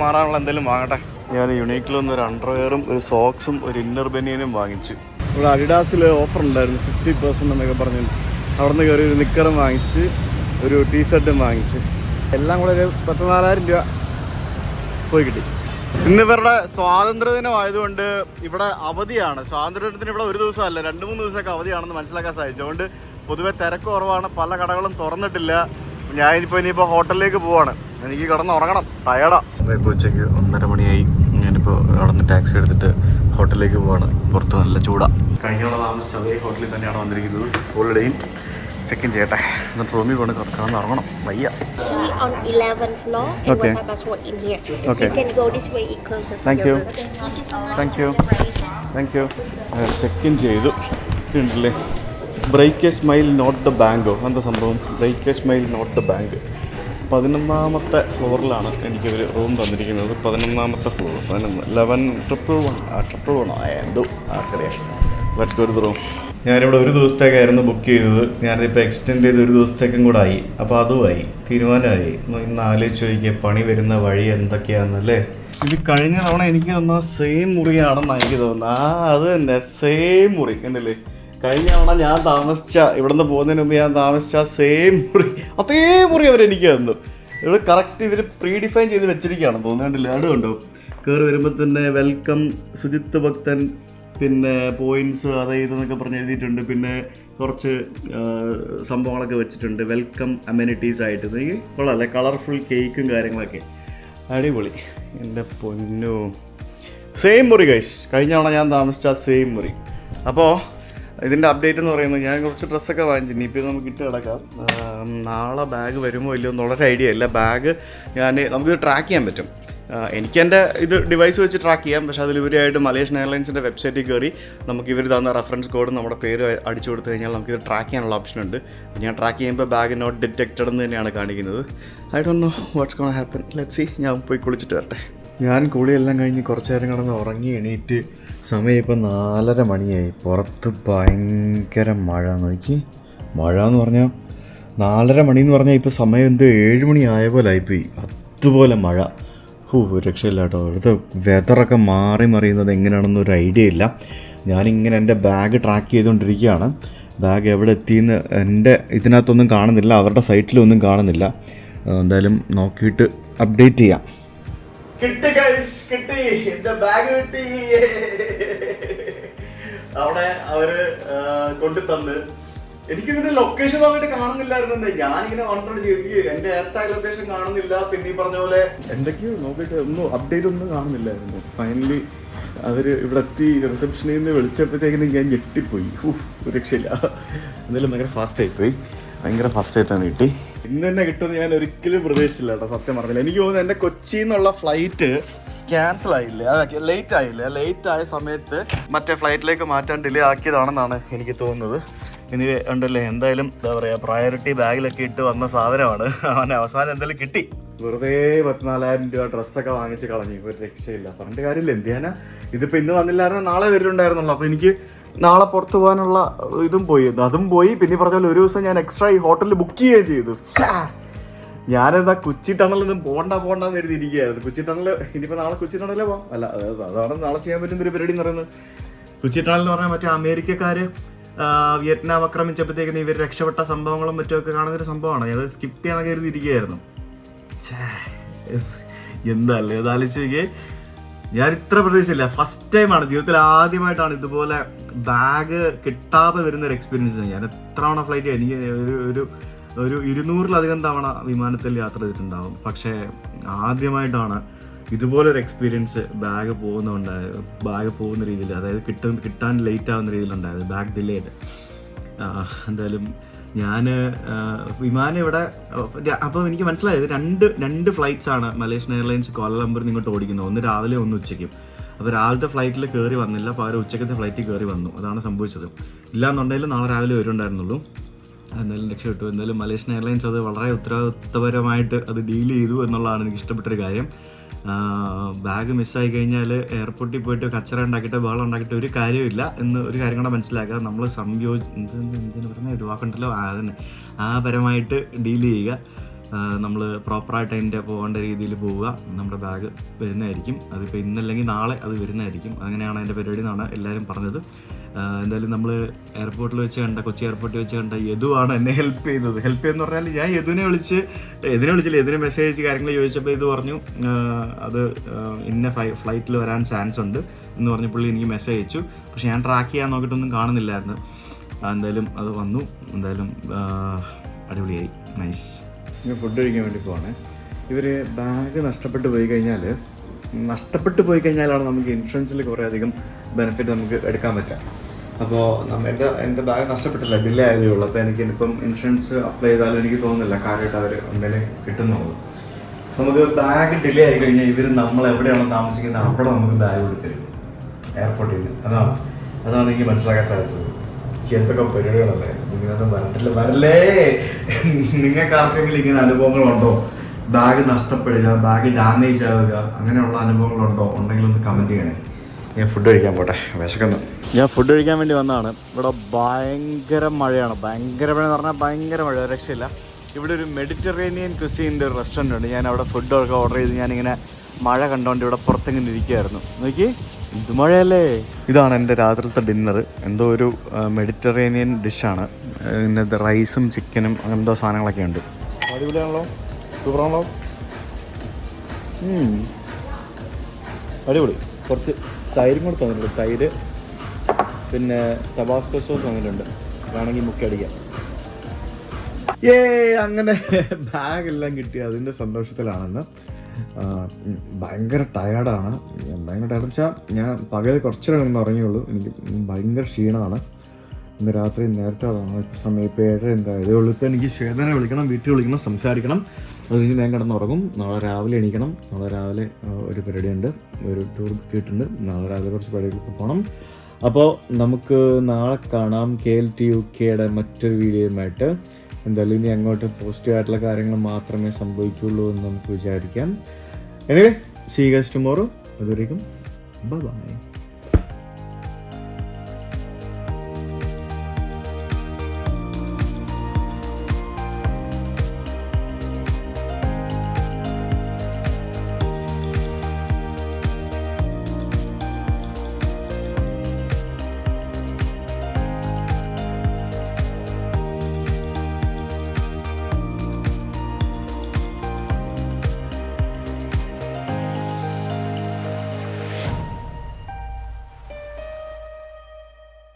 മാറാനുള്ള എന്തെങ്കിലും വാങ്ങട്ടെ. ഞാൻ യുണീക്കിലൊന്ന് ഒരു അണ്ടർവെയറും ഒരു സോക്സും ഒരു ഇന്നർ ബനിയനും വാങ്ങിച്ചു. ഇവിടെ അഡിഡാസിൽ ഓഫർ ഉണ്ടായിരുന്നു 50% എന്നൊക്കെ പറഞ്ഞ്. അവിടെ നിന്ന് കയറി ഒരു നിക്കറും വാങ്ങിച്ച്, ഒരു ടീഷർട്ടും വാങ്ങിച്ച്. എല്ലാം കൂടെ ഒരു 14,000 രൂപ പോയി കിട്ടി. ഇന്ന് ഇവരുടെ സ്വാതന്ത്ര്യദിനമായതുകൊണ്ട് ഇവിടെ അവധിയാണ്. സ്വാതന്ത്ര്യദിനത്തിന് ഇവിടെ ഒരു ദിവസമല്ല, 2-3 ദിവസമൊക്കെ അവധിയാണെന്ന് മനസ്സിലാക്കാൻ സാധിച്ചു. അതുകൊണ്ട് പൊതുവെ തിരക്ക് കുറവാണ്, പല കടകളും തുറന്നിട്ടില്ല. ഇനിയിപ്പോൾ ഹോട്ടലിലേക്ക് പോവാണ്. എനിക്ക് കിടന്നുറങ്ങണം, ടയർഡാ. ഇപ്പോൾ ഉച്ചയ്ക്ക് 1:30 മണിയായി. ഞാനിപ്പോൾ അവിടെ നിന്ന് ടാക്സി എടുത്തിട്ട് ഹോട്ടലിലേക്ക് പോവാണ്. പുറത്ത് നല്ല ചൂടാ. കഴിഞ്ഞോടെ താമസിച്ച അതേ ഹോട്ടലിൽ തന്നെയാണ് വന്നിരിക്കുന്നത്. ഹോളിഡേയിൽ ചെക്ക് ഇൻ ചെയ്യട്ടെ, എന്നിട്ട് റൂമിൽ കൊണ്ട് കിടന്നുറങ്ങണം, വയ്യ. On 11th floor and Okay. we'll have passport in here. Okay. So you can go this way, it closer to Thank your you. room. Thank you so much. Thank you. Check in ചെയ്തു. ഉണ്ടല്ലേ, break a smile not the ബാങ്കോ. എന്താ സംഭവം? Break a smile not the bank. 11ാമത്തെ ഫ്ലോറിലാണ് എനിക്കൊരു room തന്നിരിക്കുന്നത്. 11ാമത്തെ ഫ്ലോർ, 11 111 എന്തോ ആർക്കറിയാം. Let's go to the room. ഞാനിവിടെ ഒരു ദിവസത്തേക്കായിരുന്നു ബുക്ക് ചെയ്തത്. ഞാനിപ്പോൾ എക്സ്റ്റെൻഡ് ചെയ്ത് ഒരു ദിവസത്തേക്കും കൂടെ ആയി. അപ്പോൾ അതുമായി തീരുമാനമായി. ഇന്ന് ആലോചിച്ച് ചോദിക്കുക പണി വരുന്ന വഴി എന്തൊക്കെയാണെന്നല്ലേ. ഇത് കഴിഞ്ഞ തവണ എനിക്ക് തന്ന സെയിം മുറിയാണെന്ന് എനിക്ക് തോന്നുന്നത്. അത് തന്നെ സെയിം മുറി കണ്ടില്ലേ. കഴിഞ്ഞ തവണ ഞാൻ താമസിച്ച ഇവിടുന്ന് പോകുന്നതിന് മുമ്പ് ഞാൻ താമസിച്ച സെയിം മുറി, അതേ മുറി അവരെനിക്ക് തന്നു. ഇവിടെ കറക്റ്റ് ഇവർ പ്രീഡിഫൈൻ ചെയ്ത് വെച്ചിരിക്കുകയാണ് തോന്നുന്നുണ്ടല്ലേ. അതുകൊണ്ടോ കയറി വരുമ്പോൾ തന്നെ വെൽക്കം സുജിത്ത് ഭക്തൻ, പിന്നെ പോയിൻറ്റ്സ് അത് ഇതെന്നൊക്കെ പറഞ്ഞ് എഴുതിയിട്ടുണ്ട്. പിന്നെ കുറച്ച് സംഭവങ്ങളൊക്കെ വെച്ചിട്ടുണ്ട്, വെൽക്കം അമ്യൂണിറ്റീസ് ആയിട്ട്. എനിക്ക് കൊള്ളാമല്ലേ, കളർഫുൾ കേക്കും കാര്യങ്ങളൊക്കെ അടിപൊളി. എൻ്റെ പൊന്നു സെയിം മുറി ഗൈസ്, കഴിഞ്ഞ തവണ ഞാൻ താമസിച്ച സെയിം മുറി. അപ്പോൾ ഇതിൻ്റെ അപ്ഡേറ്റ് എന്ന് പറയുന്നത് ഞാൻ കുറച്ച് ഡ്രസ്സൊക്കെ വാങ്ങിച്ചു. ഇനിയിപ്പോൾ നമുക്ക് ഇട്ട് കിടക്കാം. നാളെ ബാഗ് വരുമോ ഇല്ലയോ എന്നുള്ളൊരു ഐഡിയ ഇല്ല. ബാഗ് നമുക്കിത് ട്രാക്ക് ചെയ്യാൻ പറ്റും. എനിക്ക് എൻ്റെ ഇത് ഡിവൈസ് വെച്ച് ട്രാക്ക് ചെയ്യാം. പക്ഷേ അതിൽ ഇവരായിട്ട് മലേഷ്യൻ എയർലൈൻസിൻ്റെ വെബ്സൈറ്റിൽ കയറി നമുക്ക് ഇവർ തന്ന റെഫറൻസ് കോഡ് നമ്മുടെ പേര് അടിച്ചു കൊടുത്തു കഴിഞ്ഞാൽ നമുക്കിത് ട്രാക്ക് ചെയ്യാനുള്ള ഓപ്ഷൻ ഉണ്ട്. ഞാൻ ട്രാക്ക് ചെയ്യുമ്പോൾ ബാഗ് നോട്ട് ഡിറ്റക്റ്റഡ് എന്ന് തന്നെയാണ് കാണിക്കുന്നത്. I don't know what's gonna happen. Let's see. ഞാൻ പോയി കുളിച്ചിട്ട് വരട്ടെ. ഞാൻ കുളിയെല്ലാം കഴിഞ്ഞ് കുറച്ച് നേരം കിടന്ന് ഉറങ്ങി എണീറ്റ് സമയം ഇപ്പം 4:30 മണിയായി. പുറത്ത് ഭയങ്കര മഴ. നോക്കി, മഴ എന്ന് പറഞ്ഞാൽ 4:30 മണിയെന്ന് പറഞ്ഞാൽ ഇപ്പോൾ സമയം എന്ത് 7 മണി ആയ പോലെ ആയിപ്പോയി. അതുപോലെ മഴ. രക്ഷയില്ല കേട്ടോ. ഇവിടുത്തെ വെതറൊക്കെ മാറി മറിയുന്നത് എങ്ങനെയാണെന്നൊരു ഐഡിയ ഇല്ല. ഞാനിങ്ങനെ എൻ്റെ ബാഗ് ട്രാക്ക് ചെയ്തുകൊണ്ടിരിക്കുകയാണ്. ബാഗ് എവിടെ എത്തിയെന്ന് എൻ്റെ ഇതിനകത്തൊന്നും കാണുന്നില്ല, അവരുടെ സൈറ്റിലൊന്നും കാണുന്നില്ല. എന്തായാലും നോക്കിയിട്ട് അപ്ഡേറ്റ് ചെയ്യാം. കിട്ടി ഗൈസ്, കിട്ടി, എൻ്റെ ബാഗ് കിട്ടി. അവിടെ അവർ കൊണ്ടു തന്ന് എനിക്കിതിൻ്റെ ലൊക്കേഷൻ നോക്കിയിട്ട് കാണുന്നില്ലായിരുന്നു. ഞാനിങ്ങനെ വണ്ടർ ചെയ്ത് എൻ്റെ എയർടാഗ് ലൊക്കേഷൻ കാണുന്നില്ല. പിന്നെ ഈ പറഞ്ഞ പോലെ എന്തൊക്കെയോ നോക്കിയിട്ട് ഒന്നും അപ്ഡേറ്റ് ഒന്നും കാണുന്നില്ലായിരുന്നു. ഫൈനലി അവർ ഇവിടെ എത്തി റിസപ്ഷനിൽ നിന്ന് വിളിച്ചപ്പോഴത്തേക്കിനും ഞാൻ ഞെട്ടിപ്പോയി. ഒരു രക്ഷയില്ല. എന്തായാലും ഭയങ്കര ഫാസ്റ്റായിപ്പോയി, ഭയങ്കര ഫാസ്റ്റായിട്ടാണ് കിട്ടി. ഇന്ന് തന്നെ കിട്ടുമെന്ന് ഞാൻ ഒരിക്കലും പ്രതീക്ഷിച്ചില്ല കേട്ടോ, സത്യം പറഞ്ഞില്ല. എനിക്ക് തോന്നുന്നു എൻ്റെ കൊച്ചിയിൽ നിന്നുള്ള ഫ്ലൈറ്റ് ക്യാൻസൽ ആയില്ല, ലേറ്റ് ആയില്ല. ലേറ്റ് ആയ സമയത്ത് മറ്റേ ഫ്ലൈറ്റിലേക്ക് മാറ്റാൻ ഡിലേ ആക്കിയതാണെന്നാണ് എനിക്ക് തോന്നുന്നത്. ഇനി ഉണ്ടല്ലേ, എന്തായാലും എന്താ പറയുക, പ്രയോറിറ്റി ബാഗിലൊക്കെ ഇട്ട് വന്ന സാധനമാണ്. അവന് അവസാനം എന്തായാലും കിട്ടി. വെറുതെ 14,000 രൂപ ഡ്രസ്സൊക്കെ വാങ്ങിച്ച് കളഞ്ഞു. ഒരു രക്ഷയില്ല, പറഞ്ഞിട്ട് കാര്യമില്ല. എന്തിനാ ഇതിപ്പോൾ ഇന്ന് വന്നില്ലായിരുന്നു, നാളെ വരുന്നുണ്ടായിരുന്നുള്ളൂ. അപ്പോൾ എനിക്ക് നാളെ പുറത്ത് പോകാനുള്ള ഇതും പോയി, അതും പോയി. പിന്നെ പറഞ്ഞ പോലെ ഒരു ദിവസം ഞാൻ എക്സ്ട്രാ ഈ ഹോട്ടലിൽ ബുക്ക് ചെയ്യുകയും ചെയ്തു. ഞാനെന്താ കൊച്ചി ടണലൊന്നും പോകണ്ടെന്ന് എഴുതിയിരിക്കുകയായിരുന്നു. കൊച്ചി ടണൽ ഇനിയിപ്പോൾ നാളെ കൊച്ചി ടണലേ പോകാം. അല്ല, അതാണ് നാളെ ചെയ്യാൻ പറ്റുന്നൊരു പരിപാടി എന്ന് പറയുന്നത്. കൊച്ചി ടണൽ എന്ന് പറഞ്ഞാൽ മറ്റേ അമേരിക്കക്കാർ വിയറ്റ്നാം ആക്രമിച്ചപ്പോഴത്തേക്കിന് ഇവർ രക്ഷപ്പെട്ട സംഭവങ്ങളും മറ്റുമൊക്കെ കാണുന്നൊരു സംഭവമാണ്. അത് സ്കിപ്പ് ചെയ്യാനൊക്കെ കരുതിയിരിക്കുകയായിരുന്നു. എന്താല്ലേ അതാലോചിച്ച് നോക്കിയേ, ഞാൻ ഇത്ര പ്രതീക്ഷയില്ല. ഫസ്റ്റ് ടൈമാണ്, ജീവിതത്തിൽ ആദ്യമായിട്ടാണ് ഇതുപോലെ ബാഗ് കിട്ടാതെ വരുന്നൊരു എക്സ്പീരിയൻസ്. ഞാൻ എത്ര തവണ ഫ്ലൈറ്റ്, എനിക്ക് ഒരു 200-ലധികം തവണ വിമാനത്തിൽ യാത്ര ചെയ്തിട്ടുണ്ടാവും. പക്ഷേ ആദ്യമായിട്ടാണ് ഇതുപോലൊരു എക്സ്പീരിയൻസ് ബാഗ് പോകുന്ന രീതിയിൽ, അതായത് കിട്ടാൻ ലേറ്റ് ആവുന്ന രീതിയിലുണ്ടായത്, ബാഗ് ഡിലേഡ്. എന്തായാലും ഞാൻ വിമാനം ഇവിടെ അപ്പോൾ എനിക്ക് മനസ്സിലായത് രണ്ട് ഫ്ലൈറ്റ്സാണ് മലേഷ്യൻ എയർലൈൻസ് കോലാലംപൂരിൽ ഇങ്ങോട്ട് ഓടിക്കുന്നത്. ഒന്ന് രാവിലെ, ഒന്ന് ഉച്ചയ്ക്കും. അപ്പോൾ രാവിലത്തെ ഫ്ലൈറ്റിൽ കയറി വന്നില്ല, അപ്പോൾ അവർ ഉച്ചക്കത്തെ ഫ്ലൈറ്റിൽ കയറി വന്നു. അതാണ് സംഭവിച്ചത്. ഇല്ലാന്നുണ്ടെങ്കിൽ നാളെ രാവിലെ വരുന്നുണ്ടായിരുന്നുള്ളൂ. എന്തായാലും രക്ഷപ്പെട്ടു. എന്തായാലും മലേഷ്യൻ എയർലൈൻസ് അത് വളരെ ഉത്തരവാദിത്തപരമായിട്ട് അത് ഡീൽ ചെയ്തു എന്നുള്ളതാണ് എനിക്ക് ഇഷ്ടപ്പെട്ടൊരു കാര്യം. ബാഗ് മിസ്സായി കഴിഞ്ഞാൽ എയർപോർട്ടിൽ പോയിട്ട് കച്ചറ ഉണ്ടാക്കിയിട്ട് ബഹളം ഉണ്ടാക്കിയിട്ട് ഒരു കാര്യമില്ല എന്ന് ഒരു കാര്യം കൂടെ മനസ്സിലാക്കുക. നമ്മൾ എന്തിനു പറഞ്ഞാൽ ഒരു വാക്കുണ്ടല്ലോ, അതന്നെ ആ പരമായിട്ട് ഡീൽ ചെയ്യുക. നമ്മൾ പ്രോപ്പറായിട്ട് അതിൻ്റെ പോകേണ്ട രീതിയിൽ പോവുക. നമ്മുടെ ബാഗ് വരുന്നതായിരിക്കും. അതിപ്പോൾ ഇന്നല്ലെങ്കിൽ നാളെ അത് വരുന്നതായിരിക്കും. അങ്ങനെയാണ് അതിൻ്റെ പരിപാടി എന്നാണ് എല്ലാവരും പറഞ്ഞത്. എന്തായാലും നമ്മൾ എയർപോർട്ടിൽ വെച്ച് കണ്ട, കൊച്ചി എയർപോർട്ടിൽ വെച്ച് കണ്ട യദുവാണ് എന്നെ ഹെൽപ്പ് ചെയ്തത്. ഹെൽപ്പ് ചെയ്യുന്ന പറഞ്ഞാൽ ഞാൻ യദുവിനെ വിളിച്ചില്ല, യദുവിനെ മെസ്സേജ് അയച്ച് കാര്യങ്ങൾ ചോദിച്ചപ്പോൾ ഇത് പറഞ്ഞു അത് ഇന്ന ഫ്ലൈറ്റിൽ വരാൻ ചാൻസ് ഉണ്ട് എന്ന് പറഞ്ഞപ്പോൾ എനിക്ക് മെസ്സേജ് അയച്ചു. പക്ഷേ ഞാൻ ട്രാക്ക് ചെയ്യാൻ നോക്കിയിട്ടൊന്നും കാണുന്നില്ലായിരുന്നു. എന്തായാലും അത് വന്നു. എന്തായാലും അടിപൊളിയായി, നൈസ്. ഞാൻ ഫുഡ് കഴിക്കാൻ വേണ്ടി പോവാണ്. ഇവർ ബാഗ് നഷ്ടപ്പെട്ടു പോയി കഴിഞ്ഞാലാണ് നമുക്ക് ഇൻഷുറൻസിൽ കുറേ അധികം ബെനിഫിറ്റ് നമുക്ക് എടുക്കാൻ പറ്റുക. അപ്പോൾ എൻ്റെ ബാഗ് നഷ്ടപ്പെട്ടില്ല, ഡിലേ ആയതേ ഉള്ളൂ. അപ്പോൾ എനിക്കിപ്പം ഇൻഷുറൻസ് അപ്ലൈ ചെയ്താലും എനിക്ക് തോന്നുന്നില്ല കാര്യമായിട്ട് അവർ എന്തെങ്കിലും കിട്ടുന്നുള്ളൂ. നമുക്ക് ബാഗ് ഡിലേ ആയി കഴിഞ്ഞാൽ ഇവർ നമ്മൾ എവിടെയാണോ താമസിക്കുന്നത് അവിടെ നമുക്ക് ബാഗ് കൊടുത്തരും എയർപോർട്ടിൽ നിന്ന്. അതാണ് എനിക്ക് മനസ്സിലാക്കാൻ സാധിച്ചത്. എന്തൊക്കെ പരിപാടികളല്ലേ, ഇങ്ങനെയൊന്നും വരല്ലേ. നിങ്ങൾക്ക് ആർക്കെങ്കിലും ഇങ്ങനെ അനുഭവങ്ങളുണ്ടോ? ബാഗ് നഷ്ടപ്പെടുക, ബാഗ് ഡാമേജ് ആവുക, അങ്ങനെയുള്ള അനുഭവങ്ങളുണ്ടോ? ഉണ്ടെങ്കിൽ ഒന്ന് കമൻറ്റ് ചെയ്യണേ. ഞാൻ ഫുഡ് കഴിക്കാൻ പോട്ടെ, വിശക്കുന്നു. ഞാൻ ഫുഡ് കഴിക്കാൻ വേണ്ടി വന്നതാണ്. ഇവിടെ ഭയങ്കര മഴയാണ്. ഭയങ്കര മഴ എന്ന് പറഞ്ഞാൽ ഭയങ്കര മഴ, രക്ഷയില്ല. ഇവിടെ ഒരു മെഡിറ്ററേനിയൻ ക്വിസീൻ്റെ ഒരു റെസ്റ്റോറൻ്റ് ഉണ്ട്. ഞാൻ അവിടെ ഫുഡൊക്കെ ഓർഡർ ചെയ്ത് ഞാനിങ്ങനെ മഴ കണ്ടുകൊണ്ട് ഇവിടെ പുറത്തിങ്ങനെ ഇരിക്കുകയായിരുന്നു. നോക്കി, ഇത് മഴയല്ലേ. ഇതാണ് എൻ്റെ രാത്രിലത്തെ ഡിന്നർ. എന്തോ ഒരു മെഡിറ്ററേനിയൻ ഡിഷാണ്. ഇന്നത്തെ റൈസും ചിക്കനും അങ്ങനത്തെ സാധനങ്ങളൊക്കെ ഉണ്ട്. അടിപൊളിയാണല്ലോ, സൂപ്പറാണല്ലോ. അടിപൊളി. കുറച്ച് തൈരും കൂടെ തന്നിട്ടുണ്ട്. തൈര് പിന്നെ ടബാസ്കോ സോസ് തന്നിട്ടുണ്ട്. വേണമെങ്കിൽ മുക്കി അടിക്കാം. അങ്ങനെ ബാഗെല്ലാം കിട്ടി. അതിൻ്റെ സന്തോഷത്തിലാണെന്ന്. ഭയങ്കര ടയേർഡാണ്. ഭയങ്കര ടയർഡ് വെച്ചാൽ ഞാൻ പകൽ കുറച്ച് നേരം ഉറങ്ങിയുള്ളൂ. എനിക്ക് ഭയങ്കര ക്ഷീണമാണ്. ഇന്ന് രാത്രി നേരത്തെ ഇപ്പോൾ സമയം ഇപ്പോൾ 7:30 എന്തായതേ ഉള്ളൂ. ഇപ്പോൾ എനിക്ക് ശ്വേതനെ വിളിക്കണം, വീട്ടിൽ വിളിക്കണം, സംസാരിക്കണം. അത് കഴിഞ്ഞ് ഞാൻ കിടന്നുറങ്ങും. നാളെ രാവിലെ എണീക്കണം. നാളെ രാവിലെ ഒരു പരിപാടിയുണ്ട്, ഒരു ടൂർ കിട്ടിയിട്ടുണ്ട്. നാളെ രാവിലെ കുറച്ച് പരിപാടികൾക്ക് പോകണം. അപ്പോൾ നമുക്ക് നാളെ കാണാം. KLTUKയുടെ മറ്റൊരു വീഡിയോയുമായിട്ട്. എന്തായാലും ഇനി അങ്ങോട്ട് പോസിറ്റീവായിട്ടുള്ള കാര്യങ്ങൾ മാത്രമേ സംഭവിക്കുള്ളൂ എന്ന് നമുക്ക് വിചാരിക്കാം. Anyway, see you guys tomorrow. അതുവരേക്കും ബൈ ബൈ.